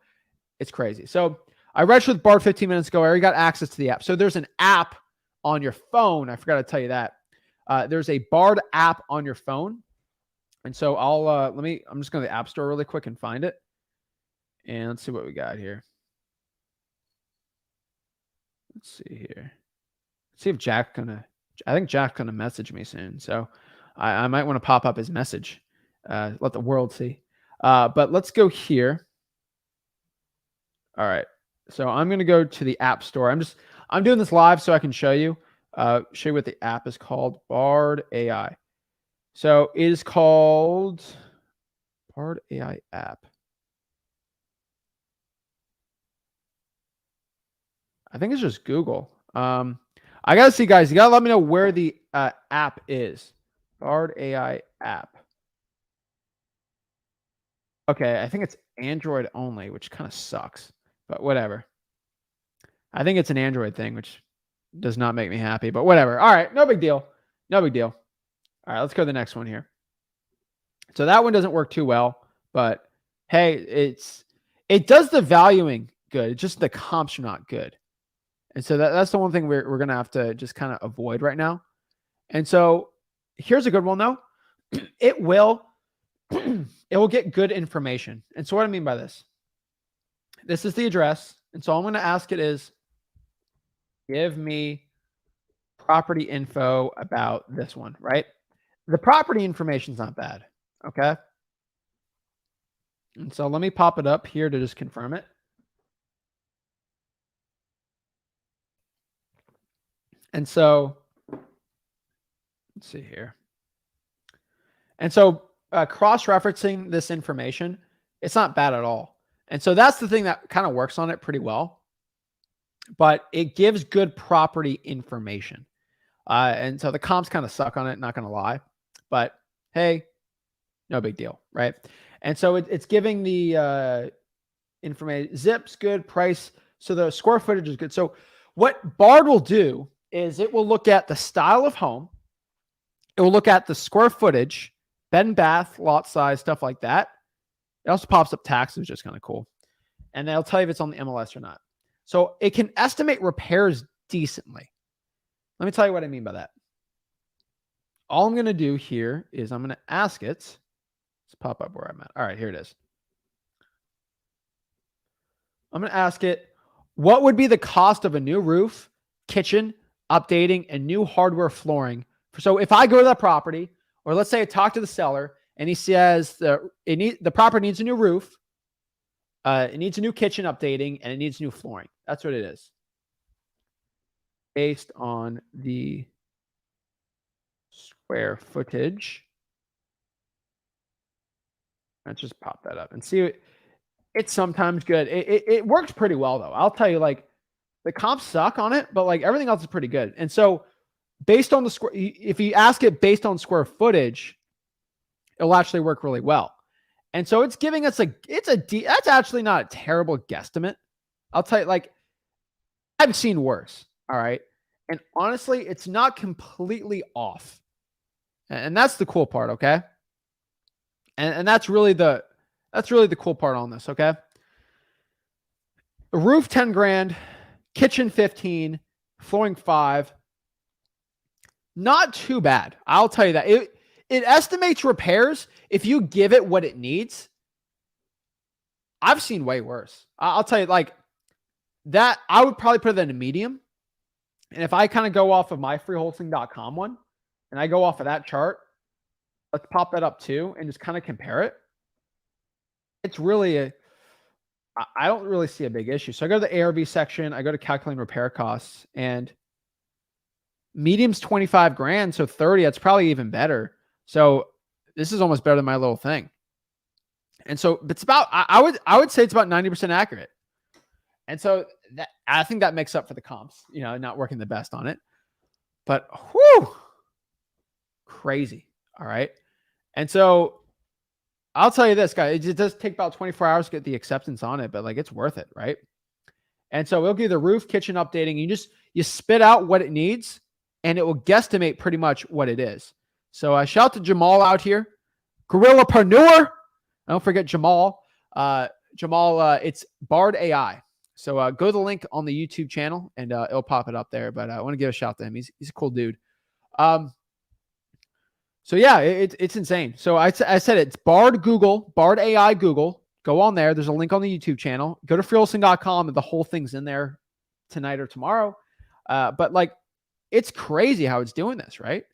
It's crazy. So I registered with Bard 15 minutes ago. I already got access to the app. So there's an app on your phone. I forgot to tell you that. There's a Bard app on your phone. And so I'm just going to the App Store really quick and find it. And let's see what we got here. Let's see here. Let's see if I think Jack's gonna message me soon. So I might want to pop up his message. Let the world see. But let's go here. All right. So I'm going to go to the App Store. I'm doing this live so I can show you what the app is called. Bard AI. So it is called Bard AI app. I think it's just Google. I got to see, guys. You got to let me know where the app is. Bard AI app. Okay, I think it's Android only, which kind of sucks, but whatever. I think it's an Android thing, which does not make me happy, but whatever. All right, no big deal. No big deal. All right, let's go to the next one here. So that one doesn't work too well, but hey, it does the valuing good. It's just the comps are not good. And so that's the one thing we're going to have to just kind of avoid right now. And so here's a good one though. It will get good information. And so what I mean by this is the address. And so I'm going to ask it is, give me property info about this one, right? The property information is not bad. Okay. And so let me pop it up here to just confirm it. And so let's see here. And so cross-referencing this information, it's not bad at all. And so that's the thing that kind of works on it pretty well. But it gives good property information. And so the comps kind of suck on it, not going to lie. But hey, no big deal, right? And so it's giving the information. Zip's good, price. So the square footage is good. So what Bard will do is it will look at the style of home. It will look at the square footage, bed and bath, lot size, stuff like that. It also pops up taxes, which is kind of cool. And they'll tell you if it's on the MLS or not. So it can estimate repairs decently. Let me tell you what I mean by that. All I'm going to do here is I'm going to ask it. Let's pop up where I'm at. All right, here it is. I'm going to ask it, what would be the cost of a new roof, kitchen, updating, and new hardware flooring? So if I go to that property, or let's say I talk to the seller and he says the property needs a new roof, it needs a new kitchen updating, and it needs new flooring. That's what it is. Based on the square footage. Let's just pop that up and see. It's sometimes good. It works pretty well though. I'll tell you, like the comps suck on it, but like everything else is pretty good. And so based on the square, if you ask it based on square footage, it'll actually work really well. And so it's giving us that's actually not a terrible guesstimate. I'll tell you, like I've seen worse. All right. And honestly, it's not completely off. And that's the cool part. Okay. And that's really the cool part on this. Okay. The roof, 10 grand, kitchen, 15, flooring, 5. Not too bad. I'll tell you that. It estimates repairs if you give it what it needs. I've seen way worse. I'll tell you, like that, I would probably put it in a medium. And if I kind of go off of my freewholesaling.com one and I go off of that chart, let's pop that up too and just kind of compare it. It's really I don't really see a big issue. So I go to the ARV section, I go to calculating repair costs, and medium's 25 grand. So 30, that's probably even better. So this is almost better than my little thing. And so it's about, I would say it's about 90% accurate. And so that, I think that makes up for the comps, not working the best on it, but whew, crazy. All right. And so I'll tell you this, guys, it does take about 24 hours to get the acceptance on it, but like it's worth it. Right. And so we'll give the roof, kitchen updating. You spit out what it needs and it will guesstimate pretty much what it is. So I shout to Jamal out here, Gorillapreneur. Don't forget Jamal. It's Bard AI. So go to the link on the YouTube channel and it'll pop it up there. But I want to give a shout to him. He's a cool dude. So yeah, it's insane. So I said it's Bard AI Google. Go on there. There's a link on the YouTube channel. Go to freewholesaling.com and the whole thing's in there tonight or tomorrow. But like, it's crazy how it's doing this, right?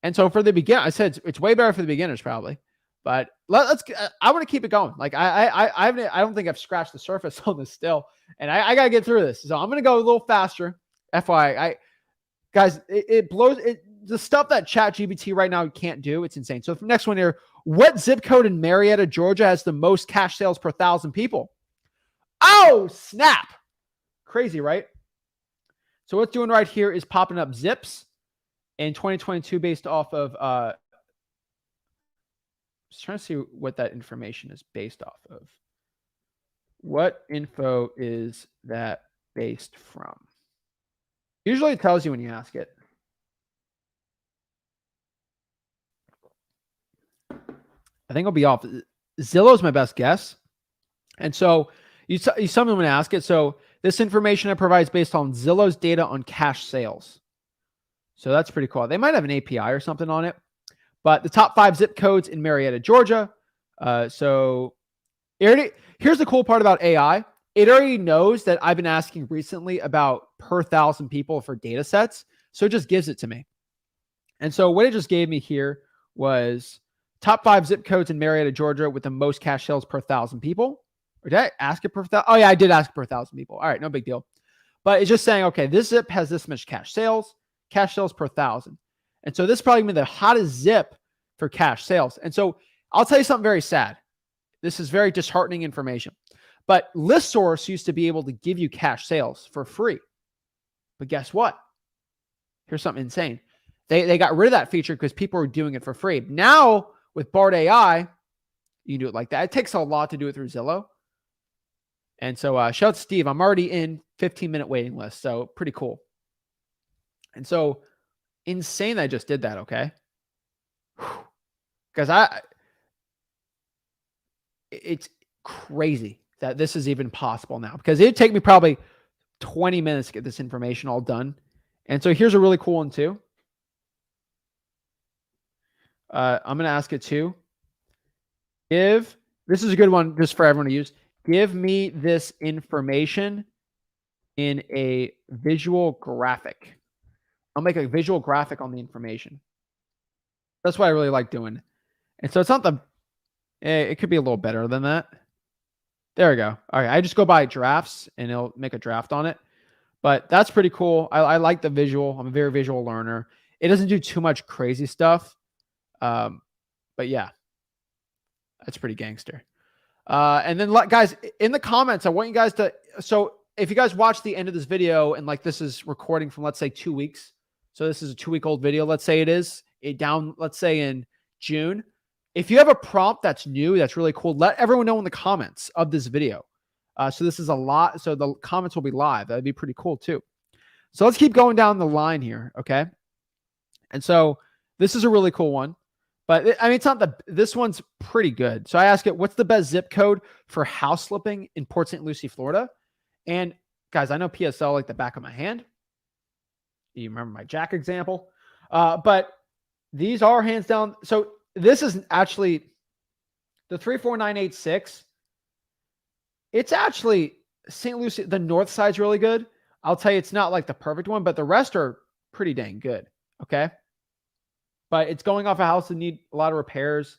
And so for the beginner, I said it's way better for the beginners probably. But I want to keep it going. Like I don't think I've scratched the surface on this still, and I got to get through this. So I'm going to go a little faster. FYI, guys, it blows it. The stuff that ChatGPT right now can't do, it's insane. So the next one here, what zip code in Marietta, Georgia has the most cash sales per 1,000 people? Oh, snap. Crazy, right? So what's doing right here is popping up zips in 2022 based off of, just trying to see what that information is based off of. What info is that based from? Usually it tells you when you ask it. I think I'll be off. Zillow's my best guess. And so you someone would ask it. So this information it provides based on Zillow's data on cash sales. So that's pretty cool. They might have an API or something on it. But the top 5 zip codes in Marietta, Georgia. So here's the cool part about AI. It already knows that I've been asking recently about per 1,000 people for data sets. So it just gives it to me. And so what it just gave me here was top 5 zip codes in Marietta, Georgia with the most cash sales per 1,000 people. Or did I ask it per 1,000? Oh, yeah, I did ask per 1,000 people. All right, no big deal. But it's just saying, okay, this zip has this much cash sales per 1,000. And so this is probably going to be the hottest zip for cash sales. And so I'll tell you something very sad. This is very disheartening information. But ListSource used to be able to give you cash sales for free. But guess what? Here's something insane. They got rid of that feature because people were doing it for free. Now, with Bard AI, you can do it like that. It takes a lot to do it through Zillow. And so shout out to Steve. I'm already in 15-minute waiting list. So pretty cool. And so insane that I just did that, okay? Because it's crazy that this is even possible now. Because it'd take me probably 20 minutes to get this information all done. And so here's a really cool one too. I'm going to ask it too. This is a good one just for everyone to use. Give me this information in a visual graphic. I'll make a visual graphic on the information. That's what I really like doing. And so it's not it could be a little better than that. There we go. All right. I just go by drafts and it'll make a draft on it. But that's pretty cool. I like the visual. I'm a very visual learner. It doesn't do too much crazy stuff. But yeah, that's pretty gangster. And then guys, in the comments, I want you guys to, so if you guys watch the end of this video and like this is recording from, let's say 2 weeks. So this is a 2-week-old video. Let's say it is let's say in June. If you have a prompt that's new, that's really cool, let everyone know in the comments of this video. So this is a lot. So the comments will be live. That'd be pretty cool too. So let's keep going down the line here. Okay. And so this is a really cool one, but I mean, it's not this one's pretty good. So I ask it, what's the best zip code for house flipping in Port St. Lucie, Florida? And guys, I know PSL like the back of my hand. You remember my Jack example, but these are hands down. So this is actually the 34986. It's actually St. Lucie. The north side's really good. I'll tell you, it's not like the perfect one, but the rest are pretty dang good. Okay. But it's going off a house that need a lot of repairs.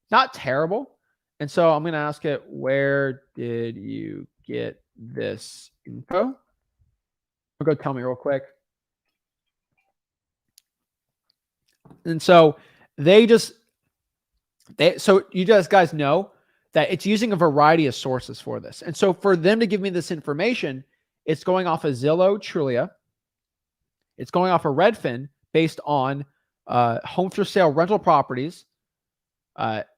Not terrible. And so I'm going to ask it, where did you get this info? I'll go tell me real quick. And so so you guys know that it's using a variety of sources for this. And so for them to give me this information, it's going off of Zillow, Trulia. It's going off of Redfin based on home for sale rental properties,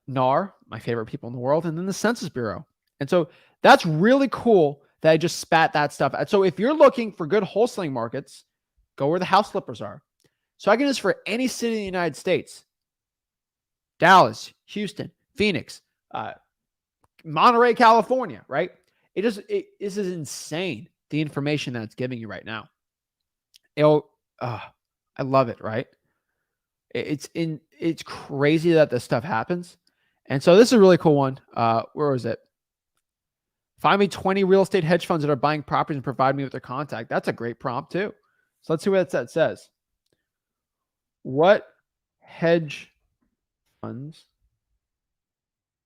NAR, my favorite people in the world, and then the Census Bureau. And so that's really cool that I just spat that stuff out. So if you're looking for good wholesaling markets, go where the house flippers are. So I can do this for any city in the United States. Dallas, Houston, Phoenix, Monterey, California, right? This is insane, the information that it's giving you right now. I love it, right? It's crazy that this stuff happens. And so this is a really cool one. Where was it? Find me 20 real estate hedge funds that are buying properties and provide me with their contact. That's a great prompt too. So let's see what that says. What hedge funds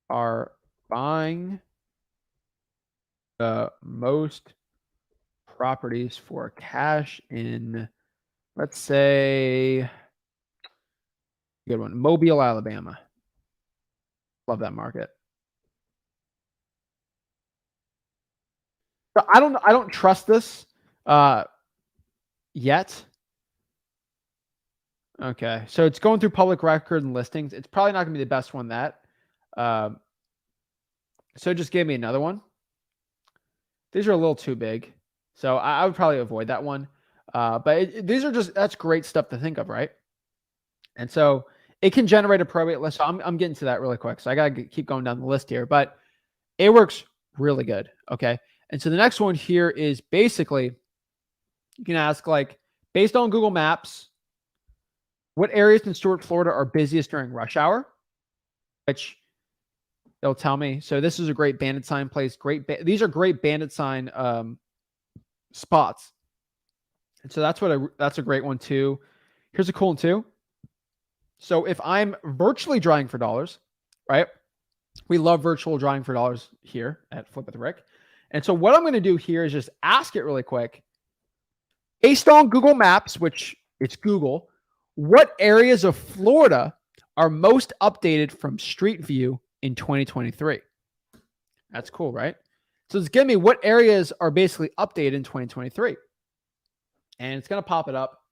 are buying the most properties for cash in, let's say, good one, Mobile, Alabama. Love that market. So I don't trust this yet. Okay, so it's going through public record and listings. It's probably not going to be the best one that. So it just gave me another one. These are a little too big, so I would probably avoid that one. But these are that's great stuff to think of, right? And so it can generate a probate list. So I'm getting to that really quick. So I got to keep going down the list here, but it works really good. Okay. And so the next one here is basically, you can ask, like, based on Google Maps, what areas in Stuart, Florida are busiest during rush hour? Which they'll tell me. So this is a great bandit sign place. These are great bandit sign spots. And so that's a great one too. Here's a cool one too. So if I'm virtually drawing for dollars, right? We love virtual drawing for dollars here at Flip with Rick. And so what I'm going to do here is just ask it really quick. Based on Google Maps, which it's Google, what areas of Florida are most updated from Street View in 2023? That's cool, right? So it's giving me what areas are basically updated in 2023. And it's going to pop it up.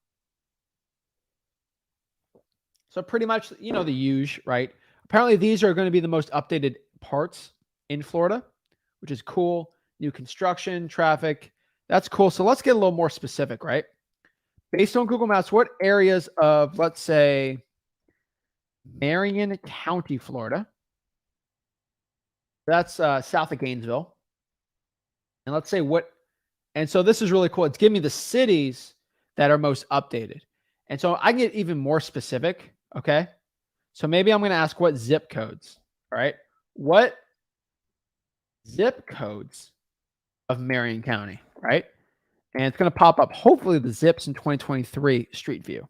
So pretty much, the huge, right? Apparently these are going to be the most updated parts in Florida, which is cool. New construction, traffic. That's cool. So let's get a little more specific, right? Based on Google Maps, what areas of, let's say, Marion County, Florida? That's south of Gainesville. And let's say and so this is really cool. It's giving me the cities that are most updated. And so I can get even more specific. Okay. So maybe I'm going to ask what zip codes. All right. What zip codes of Marion County, right? And it's going to pop up, hopefully, the zips in 2023 Street View.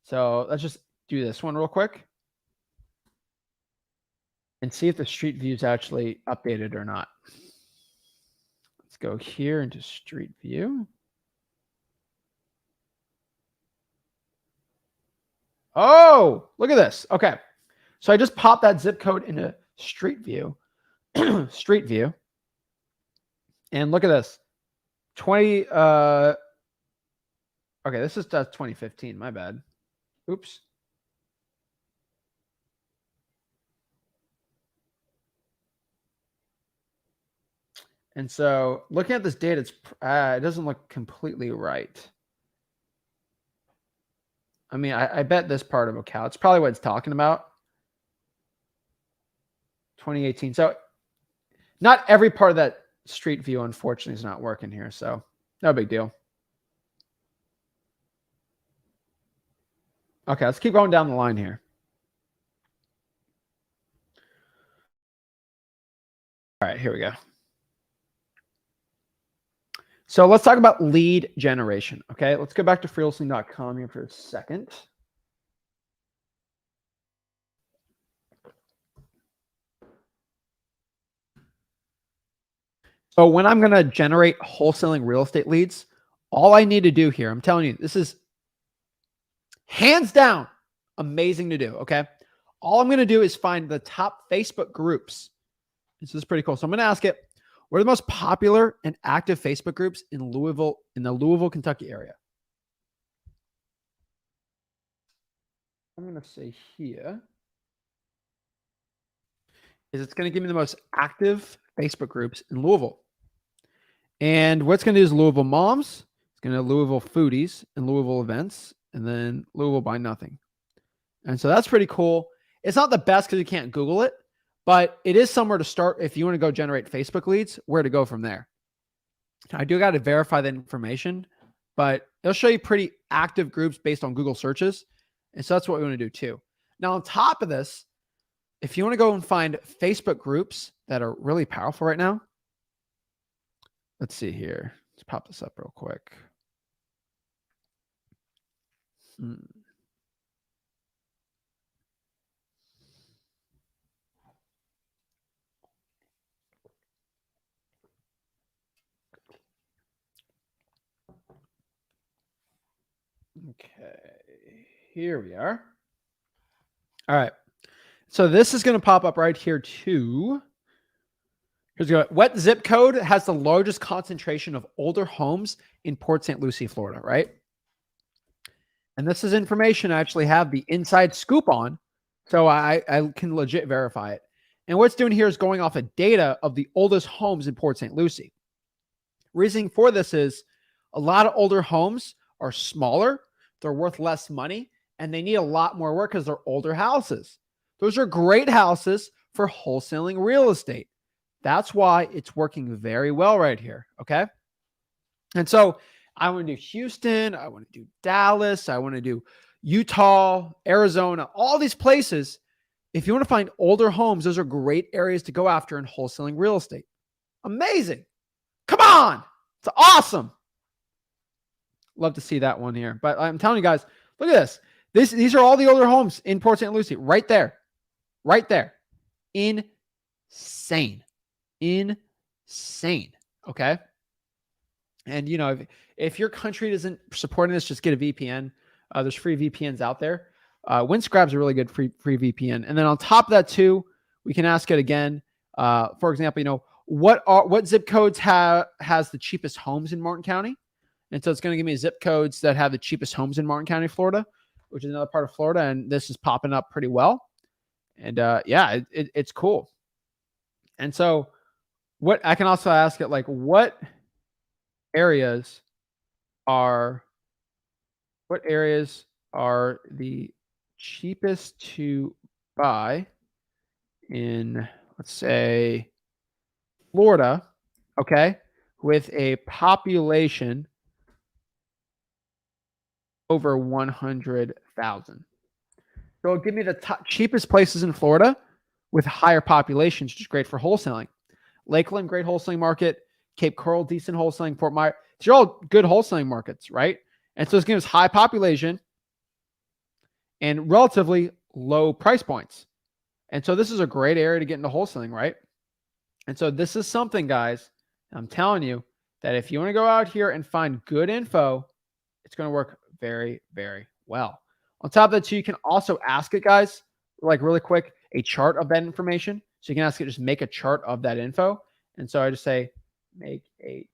So let's just do this one real quick and see if the Street View is actually updated or not. Let's go here into Street View. Oh, look at this. Okay. So I just popped that zip code into Street View. Street View. And look at this. 20 okay, this is 2015, my bad. Oops. And so looking at this data, it doesn't look completely right. I mean, I bet this part of Ocala, it's probably what it's talking about. 2018. So not every part of that street view, unfortunately, is not working here. So no big deal. Okay, let's keep going down the line here. All right, here we go. So let's talk about lead generation. Okay, let's go back to freewholesaling.com here for a second. So when I'm going to generate wholesaling real estate leads, all I need to do here, I'm telling you, this is hands down amazing to do. Okay, all I'm going to do is find the top Facebook groups. This is pretty cool. So I'm going to ask it, what are the most popular and active Facebook groups in Louisville, in the Louisville, Kentucky area? I'm going to say here is it's going to give me the most active Facebook groups in Louisville. And what's going to do is Louisville Moms, it's going to Louisville Foodies and Louisville Events, and then Louisville Buy Nothing. And so that's pretty cool. It's not the best because you can't Google it, but it is somewhere to start if you want to go generate Facebook leads, where to go from there. I do got to verify that information, but it'll show you pretty active groups based on Google searches. And so that's what we want to do too. Now, on top of this, if you want to go and find Facebook groups that are really powerful right now, let's see here. Let's pop this up real quick. Okay, here we are. All right. So this is going to pop up right here too. Here's go. What zip code has the largest concentration of older homes in Port St. Lucie, Florida, right? And this is information I actually have the inside scoop on, so I can legit verify it. And what's doing here is going off of data of the oldest homes in Port St. Lucie. Reasoning for this is a lot of older homes are smaller, they're worth less money, and they need a lot more work because they're older houses. Those are great houses for wholesaling real estate. That's why it's working very well right here, okay? And so I want to do Houston, I want to do Dallas, I want to do Utah, Arizona, all these places. If you want to find older homes, those are great areas to go after in wholesaling real estate. Amazing. Come on. It's awesome. Love to see that one here. But I'm telling you guys, look at this. These are all the older homes in Port St. Lucie right there. Right there. Insane. Insane. Okay. And you know, if your country isn't supporting this, just get a VPN. There's free VPNs out there. Windscribe's a really good free VPN. And then on top of that too, we can ask it again. For example, you know, what zip codes has the cheapest homes in Martin County? And so it's going to give me zip codes that have the cheapest homes in Martin County, Florida, which is another part of Florida. And this is popping up pretty well. And yeah, it's cool. And so what I can also ask it, like, what areas are the cheapest to buy in, let's say, Florida, okay, with a population over 100,000. So it'll give me the cheapest places in Florida with higher populations, which is great for wholesaling. Lakeland, great wholesaling market. Cape Coral, decent wholesaling. Fort Myers, these are all good wholesaling markets, right? And so it's giving us high population and relatively low price points. And so this is a great area to get into wholesaling, right? And so this is something, guys, I'm telling you, that if you want to go out here and find good info, it's going to work very, very well. On top of that, too, you can also ask it, guys, like really quick, a chart of that information. So you can ask it just make a chart of that info. And so I just say, make a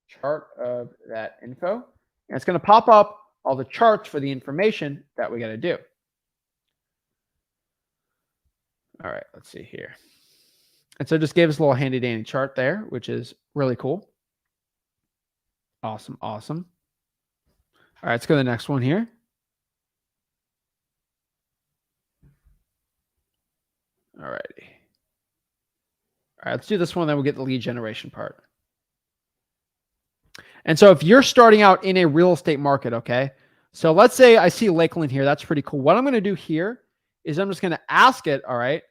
chart of that info. And it's going to pop up all the charts for the information that we got to do. All right, let's see here. And so it just gave us a little handy dandy chart there, which is really cool. Awesome, awesome. All right, let's go to the next one here. All righty. All right, let's do this one, then we'll get the lead generation part. And so if you're starting out in a real estate market, okay, so let's say I see Lakeland here. That's pretty cool. What I'm going to do here is I'm just going to ask it, all right,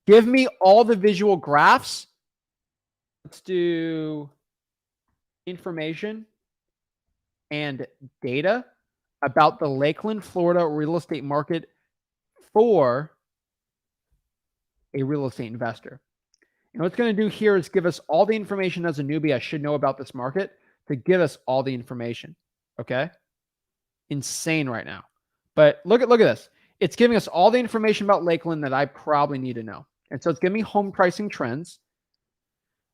give me all the visual graphs. Let's do information and data about the Lakeland, Florida real estate market for a real estate investor. And what's going to do here is give us all the information as a newbie I should know about this market to give us all the information. Okay. Insane right now. But look at this. It's giving us all the information about Lakeland that I probably need to know. And so it's giving me home pricing trends.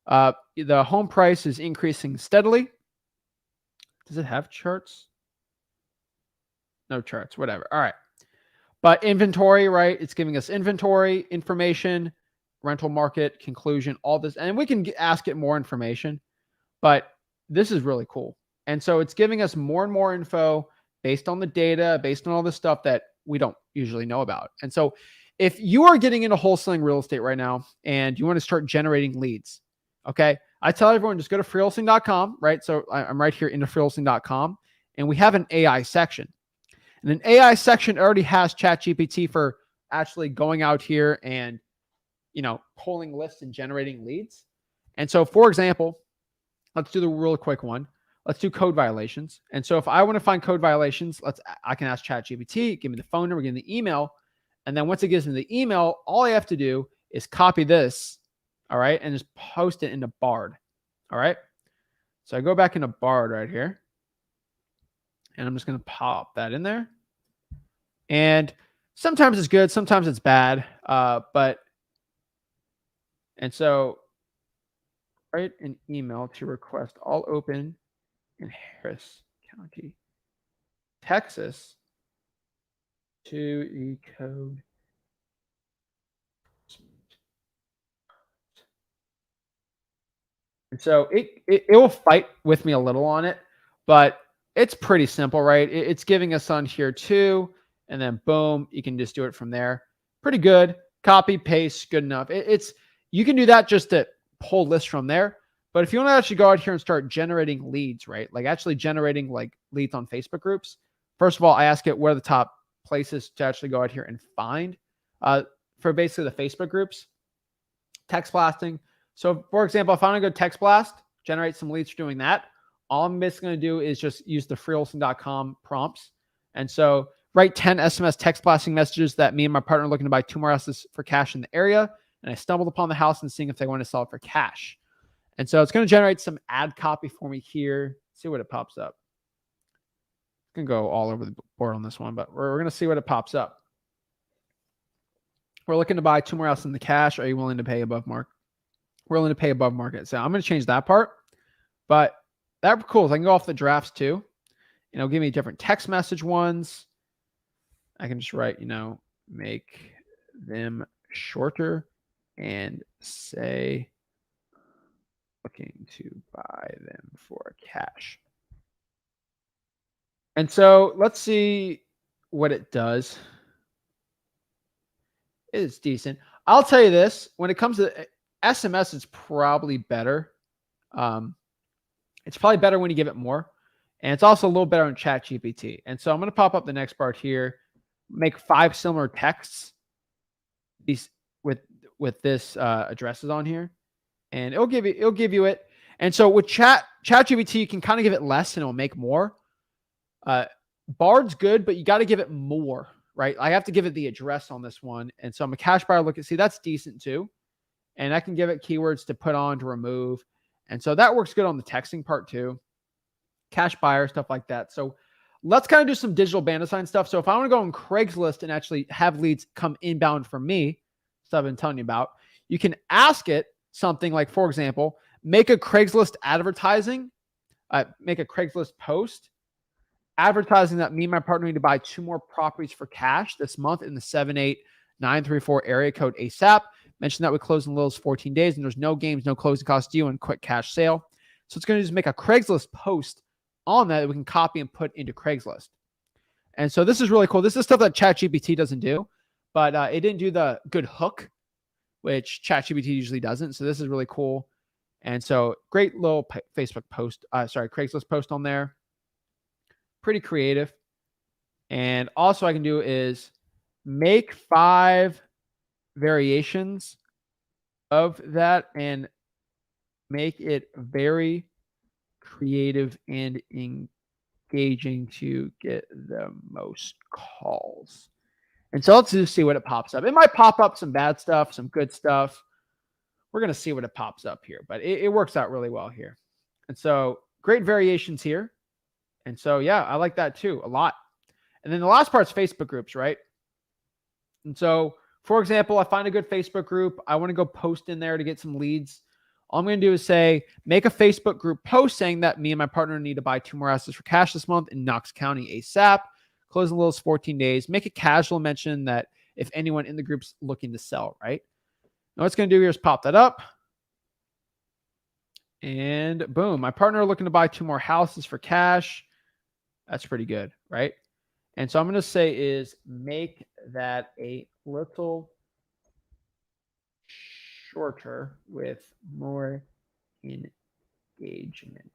The home price is increasing steadily. Does it have charts? No charts, whatever. All right. But inventory, right? It's giving us inventory, information, rental market, conclusion, all this. And we can ask it more information, but this is really cool. And so it's giving us more and more info based on the data, based on all the stuff that we don't usually know about. And so if you are getting into wholesaling real estate right now and you want to start generating leads, okay, I tell everyone just go to freewholesaling.com, right? So I'm right here into freewholesaling.com, and we have an AI section. And an AI section already has ChatGPT for actually going out here and, you know, pulling lists and generating leads. And so, for example, let's do the real quick one. Let's do code violations. And so if I want to find code violations, I can ask ChatGPT, give me the phone number, give me the email. And then once it gives me the email, all I have to do is copy this, all right, and just post it into Bard, all right? So I go back into Bard right here, and I'm just going to pop that in there. And sometimes it's good, sometimes it's bad, and so write an email to request all open in Harris County, Texas, to the code. And so it will fight with me a little on it, but it's pretty simple, right? It's giving us on here too, and then boom, you can just do it from there. Pretty good. Copy, paste, good enough. You can do that just to pull lists from there. But if you want to actually go out here and start generating leads, right? Like actually generating like leads on Facebook groups. First of all, I ask it what are the top places to actually go out here and find for basically the Facebook groups. Text blasting. So for example, if I want to go text blast, generate some leads for doing that, all I'm basically going to do is just use the freewholesaling.com prompts. And so write 10 SMS text blasting messages that me and my partner are looking to buy 2 more houses for cash in the area. And I stumbled upon the house and seeing if they want to sell it for cash. And so it's going to generate some ad copy for me here. See what it pops up. It's going to go all over the board on this one, but we're going to see what it pops up. We're looking to buy 2 more houses in the cash. Are you willing to pay above market? We're willing to pay above market. So I'm going to change that part. But that's cool. So I can go off the drafts too. And it'll give me different text message ones. I can just write, make them shorter and say looking to buy them for cash. And so let's see what it does. It is decent. I'll tell you this, when it comes to SMS, it's probably better. It's probably better when you give it more. And it's also a little better on ChatGPT. And so I'm going to pop up the next part here. Make 5 similar texts with this addresses on here, and it'll give you it. And so with ChatGPT, you can kind of give it less and it'll make more. Bard's good, but you got to give it more, right? I have to give it the address on this one. And so I'm a cash buyer. Look at, see, that's decent too. And I can give it keywords to put on, to remove. And so that works good on the texting part too. Cash buyer, stuff like that. So let's kind of do some digital band design stuff. So if I want to go on Craigslist and actually have leads come inbound from me, stuff I've been telling you about, you can ask it something like, for example, make a Craigslist post advertising that me and my partner need to buy 2 more properties for cash this month in the 78934 area code ASAP. Mention that we close in Lil's 14 days and there's no games, no closing costs due, and quick cash sale. So it's going to just make a Craigslist post on that we can copy and put into Craigslist. And so this is really cool. This is stuff that ChatGPT doesn't do, but it didn't do the good hook, which ChatGPT usually doesn't. So this is really cool. And so great little Craigslist post on there. Pretty creative. And also I can do is make 5 variations of that and make it very creative and engaging to get the most calls. And so let's just see what it pops up. It might pop up some bad stuff, some good stuff. We're going to see what it pops up here, but it works out really well here. And so great variations here. And so, yeah, I like that too a lot. And then the last part is Facebook groups, right? And so, for example, I find a good Facebook group. I want to go post in there to get some leads. All I'm going to do is say, make a Facebook group post saying that me and my partner need to buy 2 more houses for cash this month in Knox County ASAP. Close in Lil's 14 days. Make a casual mention that if anyone in the group's looking to sell, right? Now, what's going to do here is pop that up. And boom, my partner looking to buy 2 more houses for cash. That's pretty good, right? And so I'm going to say is make that a little shorter with more engagement.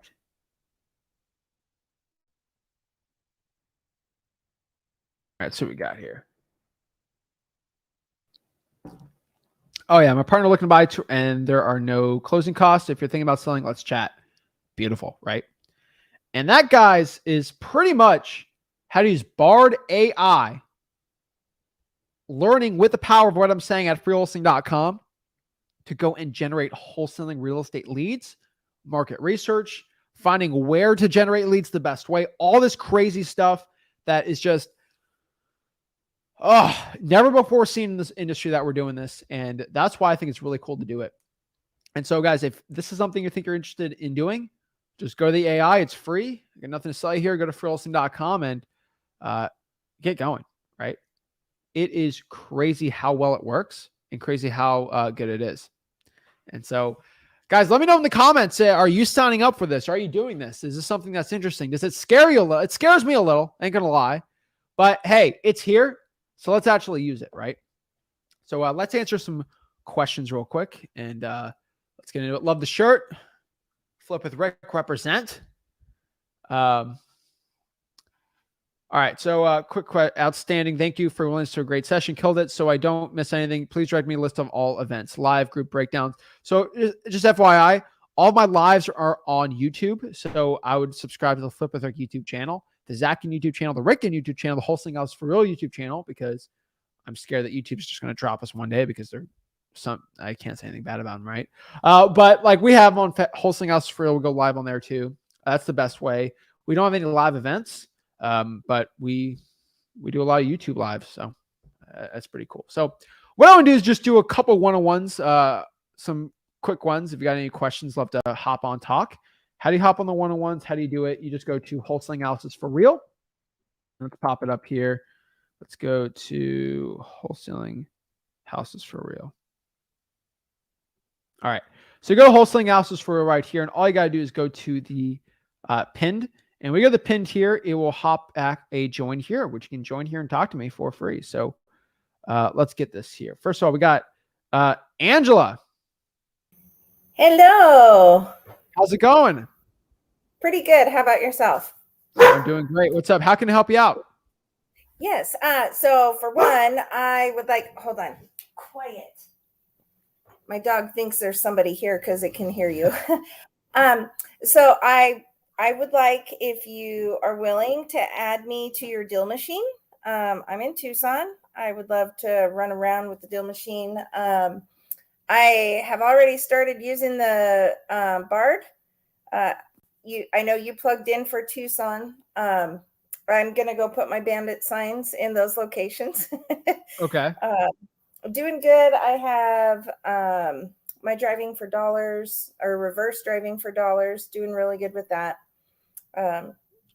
All right, so we got here. Oh yeah, my partner looking to buy and there are no closing costs. If you're thinking about selling, let's chat. Beautiful, right? And that, guys, is pretty much how to use Bard AI, learning with the power of what I'm saying at freewholesaling.com to go and generate wholesaling real estate leads, market research, finding where to generate leads the best way, all this crazy stuff that is just, never before seen in this industry that we're doing this. And that's why I think it's really cool to do it. And so, guys, if this is something you think you're interested in doing, just go to the AI. It's free. You got nothing to sell you here. Go to freewholesaling.com and get going, right? It is crazy how well it works and crazy how good it is. And so, guys, let me know in the comments. Are you signing up for this? Are you doing this? Is this something that's interesting? Does it scare you a little? It scares me a little. Ain't going to lie. But, hey, it's here. So let's actually use it, right? So let's answer some questions real quick. And let's get into it. Love the shirt. Flip with Rick, represent. All right. So outstanding. Thank you for willingness to a great session. Killed it. So I don't miss anything. Please direct me a list of all events, live group breakdowns. So just FYI, all my lives are on YouTube. So I would subscribe to the Flip with Rick YouTube channel, the Zach and YouTube channel, the Rick and YouTube channel, the Wholesaling House for Real YouTube channel, because I'm scared that YouTube's just going to drop us one day because I can't say anything bad about them, right? But like we have on Wholesaling House for Real, we'll go live on there too. That's the best way. We don't have any live events, but we do a lot of YouTube lives, so that's pretty cool. So what I want to do is just do a couple one-on-ones, some quick ones. If you got any questions, love to hop on talk. How do you hop on the one-on-ones? How do you do it? You just go to Wholesaling Houses for Real. Let's pop it up here. Let's go to Wholesaling Houses for Real. All right. So go to Wholesaling Houses for Real right here. And all you got to do is go to the pinned. And we go to the pinned here. It will hop back a join here, which you can join here and talk to me for free. So let's get this here. First of all, we got Angela. Hello. How's it going? Pretty good. How about yourself? I'm doing great. What's up? How can I help you out? Yes. So for one, I would like, hold on, quiet. My dog thinks there's somebody here because it can hear you. So I would like, if you are willing, to add me to your deal machine. I'm in Tucson. I would love to run around with the deal machine. I have already started using the Bard. I know you plugged in for Tucson. I'm gonna go put my bandit signs in those locations. Okay. Doing good. I have my driving for dollars or reverse driving for dollars. Doing really good with that.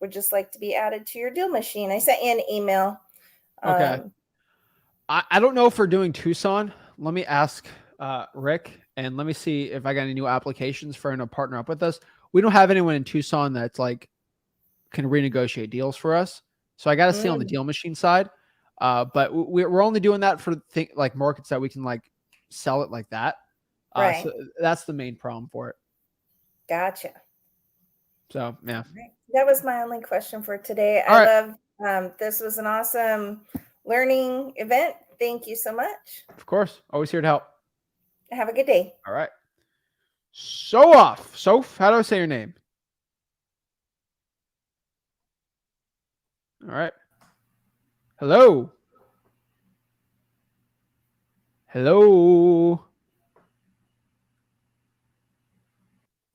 Would just like to be added to your deal machine. I sent you an email. Okay. I don't know if we're doing Tucson. Let me ask Rick, and let me see if I got any new applications for him to partner up with us. We don't have anyone in Tucson that's like can renegotiate deals for us. So I got to see on the deal machine side. But we're only doing that for like markets that we can like sell it like that. Right. So that's the main problem for it. Gotcha. So yeah. That was my only question for today. All I love this was an awesome learning event. Thank you so much. Of course. Always here to help. Have a good day. All right. Soph, how do I say your name? All right. Hello. Hello.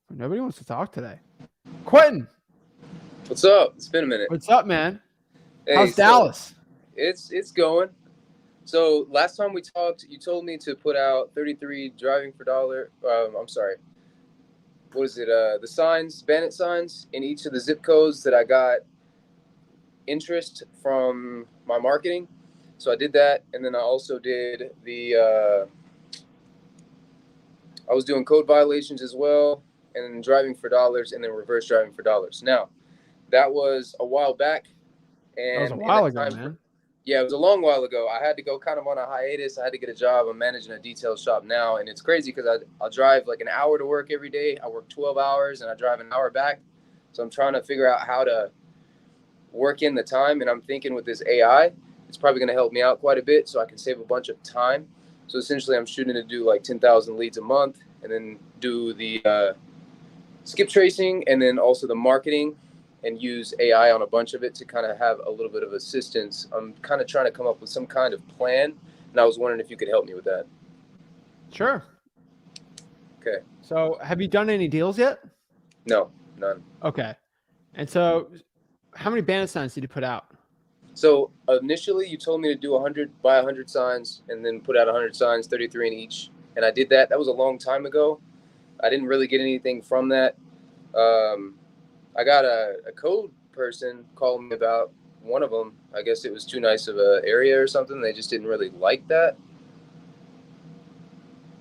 Nobody wants to talk today. Quentin. What's up? It's been a minute. What's up, man? Hey, How's Dallas? It's going. So last time we talked, you told me to put out 33 driving for dollar. I'm sorry. What is it? The signs, bandit signs in each of the zip codes that I got interest from my marketing. So I did that, and then I also did the. I was doing code violations as well, and then driving for dollars, and then reverse driving for dollars. Now, that was a while back. And that was a while ago, man. Yeah, it was a long while ago. I had to go kind of on a hiatus. I had to get a job. I'm managing a detail shop now, and it's crazy because I'll drive like an hour to work every day. I work 12 hours, and I drive an hour back. So I'm trying to figure out how to work in the time, and I'm thinking with this AI, it's probably going to help me out quite a bit so I can save a bunch of time. So essentially, I'm shooting to do like 10,000 leads a month and then do the skip tracing and then also the marketing and use AI on a bunch of it to kind of have a little bit of assistance. I'm kind of trying to come up with some kind of plan, and I was wondering if you could help me with that. Sure. Okay. So have you done any deals yet? No, none. Okay. And so how many bandit signs did you put out? So initially you told me to do 100, buy 100 signs and then put out 100 signs, 33 in each. And I did that. That was a long time ago. I didn't really get anything from that. I got a code person call me about one of them. I guess it was too nice of an area or something. They just didn't really like that.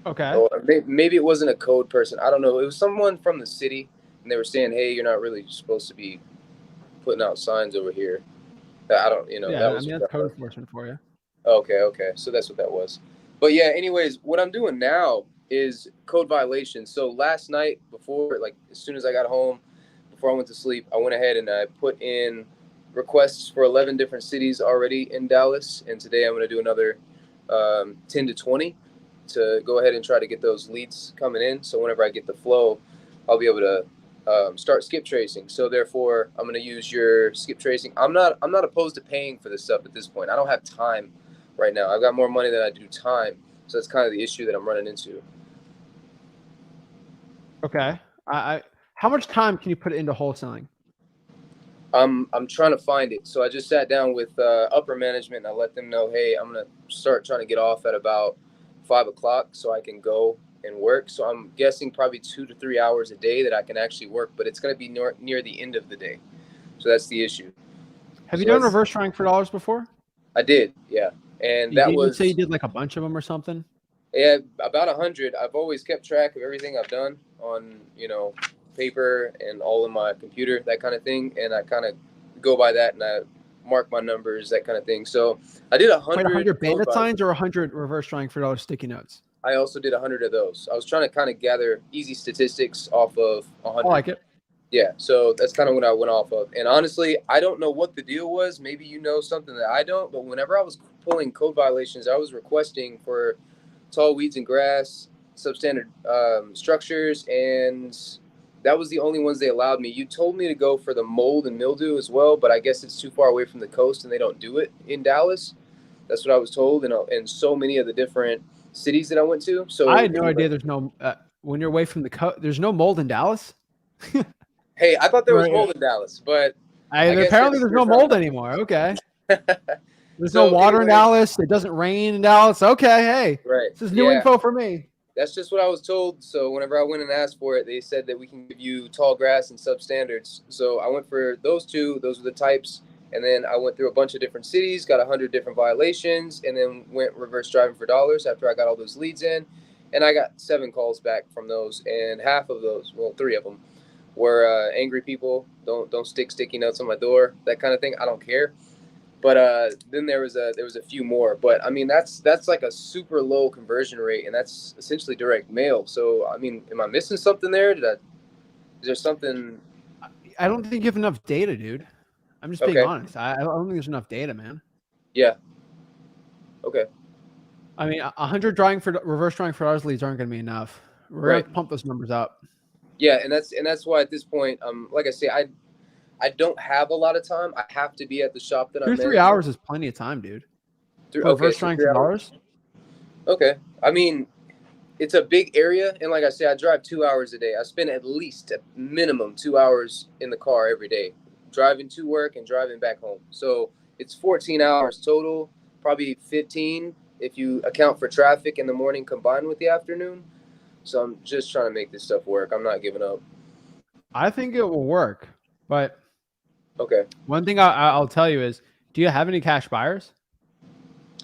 Okay. Or maybe it wasn't a code person. I don't know. It was someone from the city, and they were saying, "Hey, you're not really supposed to be putting out signs over here." I don't, Yeah, that was that's code enforcement for you. Okay. So that's what that was. But yeah, anyways, what I'm doing now is code violation. So last night before, like as soon as I got home, before I went to sleep, I went ahead and I put in requests for 11 different cities already in Dallas. And today I'm going to do another 10 to 20 to go ahead and try to get those leads coming in. So whenever I get the flow, I'll be able to start skip tracing. So therefore, I'm going to use your skip tracing. I'm not opposed to paying for this stuff at this point. I don't have time right now. I've got more money than I do time. So that's kind of the issue that I'm running into. Okay. How much time can you put into wholesaling? I'm trying to find it. So I just sat down with upper management and I let them know, hey, I'm going to start trying to get off at about 5 o'clock so I can go and work. So I'm guessing probably 2 to 3 hours a day that I can actually work, but it's going to be near the end of the day. So that's the issue. Have you done reverse trying for dollars before? I did, yeah. And you say you did like a bunch of them or something? Yeah, about 100. I've always kept track of everything I've done on, paper and all in my computer, that kind of thing. And I kind of go by that and I mark my numbers, that kind of thing. So I did 100. Wait, 100 bandit signs or 100 reverse trying for dollars sticky notes? I also did 100 of those. I was trying to kind of gather easy statistics off of 100. I like it. Yeah, so that's kind of what I went off of. And honestly, I don't know what the deal was. Maybe you know something that I don't. But whenever I was pulling code violations, I was requesting for tall weeds and grass, substandard structures, and that was the only ones they allowed me. You told me to go for the mold and mildew as well, but I guess it's too far away from the coast and they don't do it in Dallas. That's what I was told in so many of the different cities that I went to. So I had no idea there's no when you're away from the coast, there's no mold in Dallas. Hey, I thought there was mold in Dallas, but guess Apparently it's there's no mold anymore. Okay. There's no So water in anyways, Dallas. It doesn't rain in Dallas. Okay. Hey, right. this is new Yeah. info for me. That's just what I was told. So whenever I went and asked for it, they said that we can give you tall grass and substandards. So I went for those two. Those were the types. And then I went through a bunch of different cities, got 100 different violations, and then went reverse driving for dollars after I got all those leads in. And I got 7 calls back from those, and half of those, well, 3 of them, were angry people. Don't stick sticky notes on my door, that kind of thing. I don't care. But then there was a few more. But I mean, that's like a super low conversion rate, and that's essentially direct mail. So I mean, am I missing something there? Is there something? I don't think you have enough data, dude. I'm just being Okay. honest. I don't think there's enough data, man. Yeah. Okay. I mean, 100 reverse drawing for dollars leads aren't going to be enough. We're going to have to pump those numbers up. Yeah, and that's why at this point, like I say, I don't have a lot of time. I have to be at the shop that I'm in. 3 hours is plenty of time, dude. Reverse drawing for dollars. Okay. I mean, it's a big area, and like I say, I drive 2 hours a day. I spend at least, at minimum, 2 hours in the car every day, driving to work and driving back home. So it's 14 hours total, probably 15 if you account for traffic in the morning combined with the afternoon. So I'm just trying to make this stuff work. I'm not giving up. I think it will work, but okay. One thing I'll tell you is, do you have any cash buyers?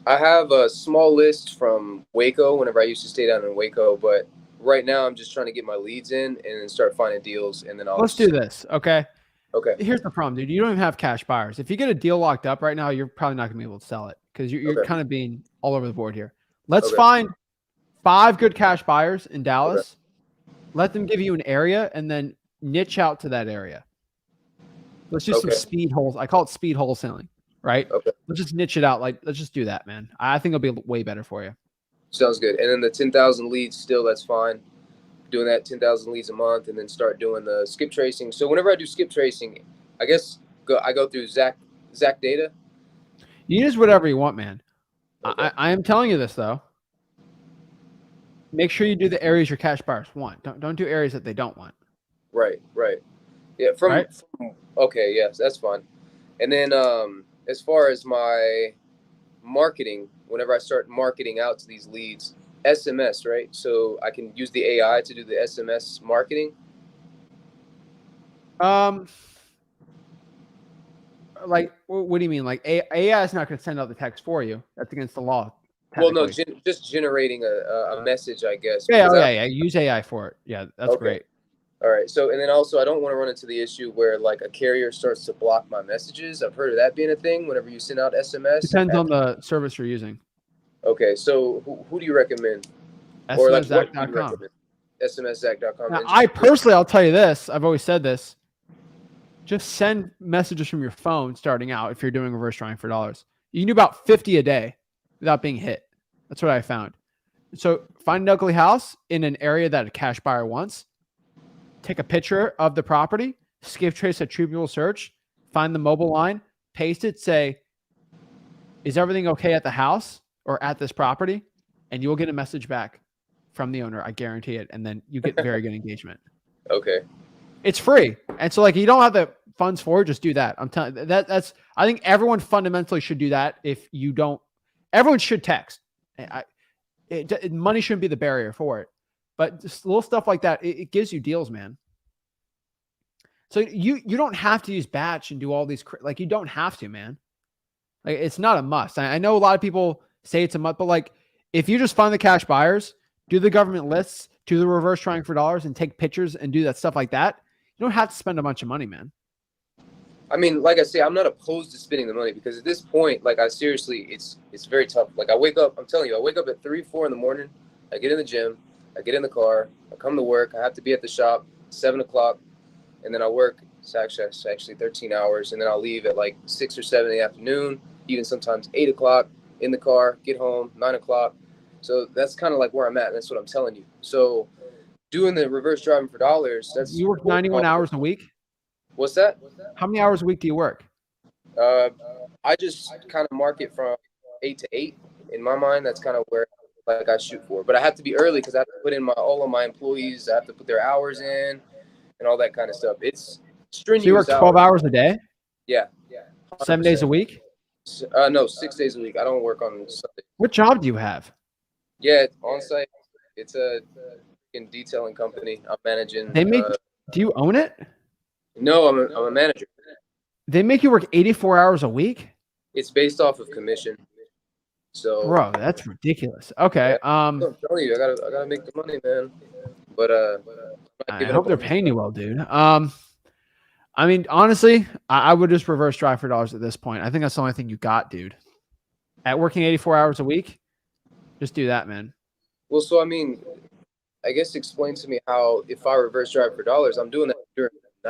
I have a small list from Waco whenever I used to stay down in Waco, but right now I'm just trying to get my leads in and then start finding deals, and then Let's do this, okay? Okay. Here's the problem, dude. You don't even have cash buyers. If you get a deal locked up right now, you're probably not going to be able to sell it because you're kind of being all over the board here. Let's find 5 good cash buyers in Dallas. Let them give you an area and then niche out to that area. Let's do some speed holes. I call it speed wholesaling, right? Okay. Let's just niche it out. Like, let's just do that, man. I think it'll be way better for you. Sounds good. And then the 10,000 leads still, that's fine. Doing that 10,000 leads a month, and then start doing the skip tracing. So whenever I do skip tracing, I guess I go through Zach data. You use whatever you want, man. Okay. I am telling you this though. Make sure you do the areas your cash buyers want. Don't do areas that they don't want. Right. Yeah. From okay, yes, that's fine. And then as far as my marketing, whenever I start marketing out to these leads, SMS, right? So I can use the AI to do the SMS marketing. Like, what do you mean? Like AI is not going to send out the text for you. That's against the law. Well, no, just generating a message, I guess. Yeah. Use AI for it. Yeah, that's great. All right. So, and then also, I don't want to run into the issue where like a carrier starts to block my messages. I've heard of that being a thing whenever you send out SMS. Depends on the service you're using. Okay. So who do you recommend? SMSZach.com. SMSZach.com. Now, I personally, I'll tell you this. I've always said this. Just send messages from your phone starting out if you're doing reverse drawing for dollars. You can do about 50 a day without being hit. That's what I found. So find an ugly house in an area that a cash buyer wants. Take a picture of the property, skip trace a True search, find the mobile line, paste it, say, is everything okay at the house or at this property? And you will get a message back from the owner. I guarantee it. And then you get very good engagement. Okay. It's free. And so like, you don't have the funds for it, just do that. I'm telling you that's, I think everyone fundamentally should do that. If you don't, everyone should text. Money shouldn't be the barrier for it, but just little stuff like that, it gives you deals, man. So you don't have to use batch and do all these, like, you don't have to, man. Like, it's not a must. I know a lot of people say it's a must, but like, if you just find the cash buyers, do the government lists, do the reverse trying for dollars and take pictures and do that stuff like that, you don't have to spend a bunch of money, man. I mean, like I say, I'm not opposed to spending the money because at this point, like, I seriously, it's very tough. Like, I wake up, I'm telling you, I wake up at 3, 4 in the morning. I get in the gym, I get in the car, I come to work. I have to be at the shop 7 o'clock, and then I work. It's actually 13 hours, and then I'll leave at like 6 or 7 in the afternoon, even sometimes 8 o'clock in the car, get home 9 o'clock. So that's kind of like where I'm at. And that's what I'm telling you. So doing the reverse driving for dollars, that's, you work 91 hours a week. What's that? How many hours a week do you work? I just kind of market from 8 to 8. In my mind, that's kind of where like I shoot for. But I have to be early because I have to put in all of my employees. I have to put their hours in and all that kind of stuff. It's strenuous. So you work 12 hours a day? Yeah. 7 days a 100%. week? No, 6 days a week. I don't work on Sunday. What job do you have? Yeah, it's on site. It's a detailing company. I'm managing. They make, do you own it? No, I'm a manager. They make you work 84 hours a week? It's based off of commission. So, Bro, that's ridiculous. Okay. I'm telling you, I gotta make the money, man. But I'm not I giving hope up they're on paying you well, dude. I mean, honestly, I would just reverse drive for dollars at this point. I think that's the only thing you got, dude. At working 84 hours a week, just do that, man. Well, so I mean, I guess explain to me how if I reverse drive for dollars, I'm doing that during the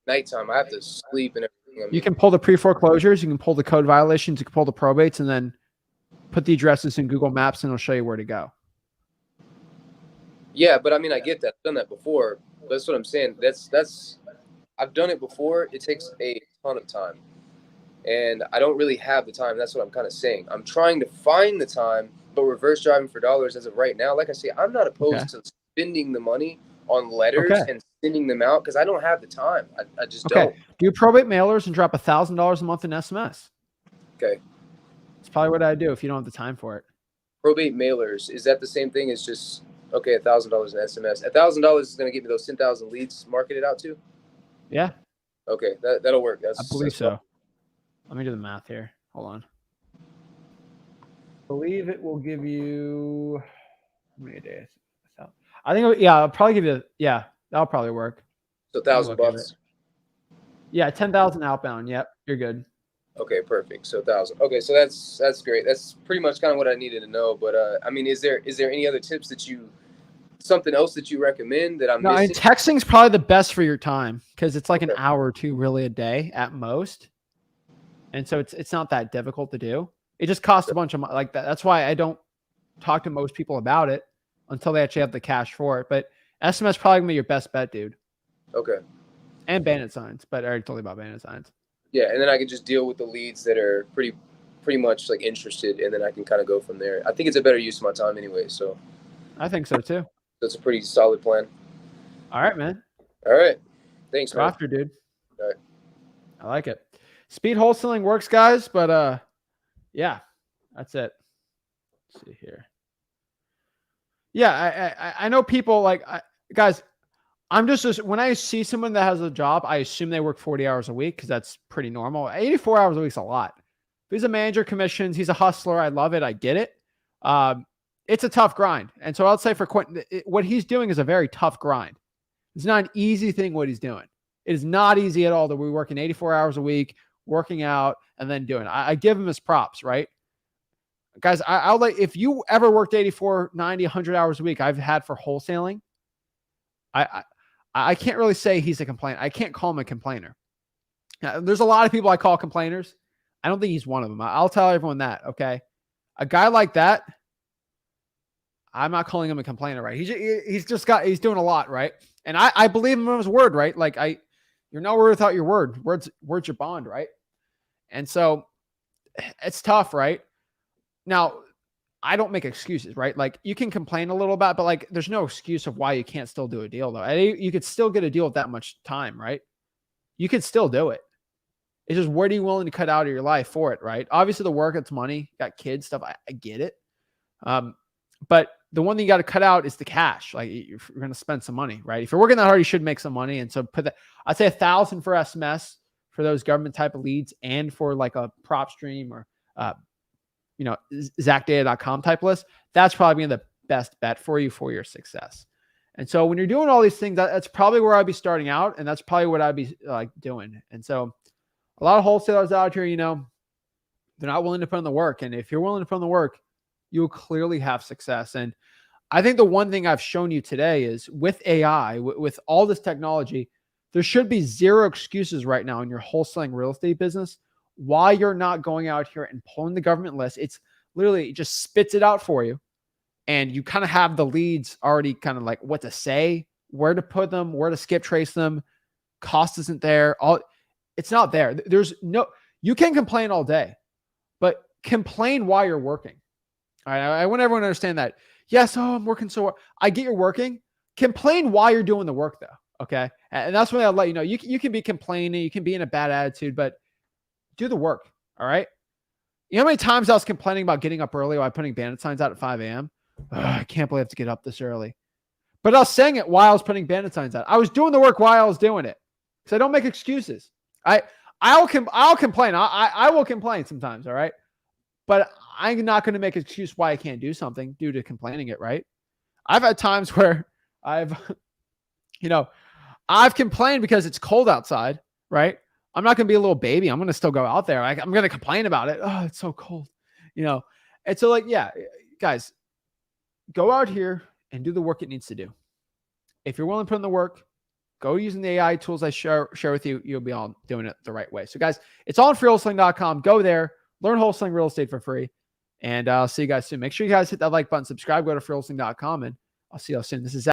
nighttime. I have to sleep and everything. I mean, You can pull the pre-foreclosures, you can pull the code violations, you can pull the probates, and then put the addresses in Google Maps, and it'll show you where to go. yeah, but I mean, I get that. I've done that before. That's what I'm saying. That's I've done it before. It takes a ton of time, and I don't really have the time. That's what I'm kind of saying. I'm trying to find the time, but reverse driving for dollars as of right now, like I say, I'm not opposed to spending the money on letters and sending them out because I don't have the time. I just don't. Do probate mailers and drop $1,000 a month in SMS. Okay. It's probably what I'd do if you don't have the time for it. Probate mailers, is that the same thing as just, okay, $1,000 in SMS? $1,000 is going to get me those 10,000 leads marketed out to? Yeah. Okay, that'll work. I believe so. Let me do the math here. Hold on. I believe it will give you how many days? I think, yeah, I'll probably give you, yeah, that'll probably work. So $1,000. Yeah, 10,000 outbound. Yep, you're good. Okay, perfect. So 1,000. Okay, so that's great. That's pretty much kind of what I needed to know. But I mean, is there any other tips that something else that you recommend that I'm missing? I mean, texting's probably the best for your time because it's like an hour or two really a day at most, and so it's not that difficult to do. It just costs a bunch of money like that. That's why I don't talk to most people about it until they actually have the cash for it. But SMS probably gonna be your best bet, dude. Okay. And bandit signs, but I already told you about bandit signs. Yeah, and then I can just deal with the leads that are pretty much like interested, and then I can kind of go from there. I think it's a better use of my time anyway. So I think so too. That's a pretty solid plan. All right, man. All right. Thanks, man. Go after, dude. All right. I like it. Speed wholesaling works, guys, but yeah, that's it. Let's see here. Yeah, I know people like guys. I'm just when I see someone that has a job, I assume they work 40 hours a week because that's pretty normal. 84 hours a week is a lot. If he's a manager, commissions, he's a hustler. I love it. I get it. It's a tough grind. And so I'll say for Quentin, what he's doing is a very tough grind. It's not an easy thing what he's doing. It is not easy at all that we're working 84 hours a week, working out, and then doing it. I give him his props, right? Guys, I'll let, if you ever worked 84, 90, 100 hours a week I've had for wholesaling, I can't really say he's a complainer. I can't call him a complainer. Now, there's a lot of people I call complainers. I don't think he's one of them. I'll tell everyone that, okay? A guy like that, I'm not calling him a complainer, right? He's doing a lot, right? And I believe him on his word, right? Like you're nowhere without your word. Words your bond, right? And so it's tough, right? Now, I don't make excuses, right? Like you can complain a little about, but like there's no excuse of why you can't still do a deal though. You could still get a deal with that much time, right? You could still do it. It's just what are you willing to cut out of your life for it, right? Obviously the work, it's money, got kids, stuff. I get it. But the one thing you got to cut out is the cash. Like you're going to spend some money, right? If you're working that hard, you should make some money. And so put that, I'd say 1,000 for SMS for those government type of leads and for like a prop stream or, ZachData.com type list. That's probably the best bet for you for your success. And so when you're doing all these things, that's probably where I'd be starting out. And that's probably what I'd be like doing. And so a lot of wholesalers out here, they're not willing to put in the work. And if you're willing to put in the work, you will clearly have success. And I think the one thing I've shown you today is with AI, with all this technology, there should be zero excuses right now in your wholesaling real estate business why you're not going out here and pulling the government list. It's literally, it just spits it out for you. And you kind of have the leads already kind of like what to say, where to put them, where to skip trace them. Cost isn't there. It's not there. You can complain all day, but complain while you're working. All right. I want everyone to understand that. Yes. Oh, I'm working so hard. I get you're working. Complain while you're doing the work though. Okay. And that's when I'll let you know. You can be complaining, you can be in a bad attitude, but do the work. All right. You know how many times I was complaining about getting up early while putting bandit signs out at 5 a.m.? I can't believe I have to get up this early. But I was saying it while I was putting bandit signs out. I was doing the work while I was doing it. So I don't make excuses. I'll complain. I will complain sometimes. All right. But I'm not going to make an excuse why I can't do something due to complaining it. Right. I've had times where I've complained because it's cold outside. Right. I'm not going to be a little baby. I'm going to still go out there. I'm going to complain about it. Oh, it's so cold. And so yeah, guys, go out here and do the work it needs to do. If you're willing to put in the work, go using the AI tools I share with you. You'll be all doing it the right way. So guys, it's on freewholesaling.com. Go there, learn wholesaling real estate for free. And I'll see you guys soon. Make sure you guys hit that like button, subscribe, go to freewholesaling.com, and I'll see you all soon. This is Zach.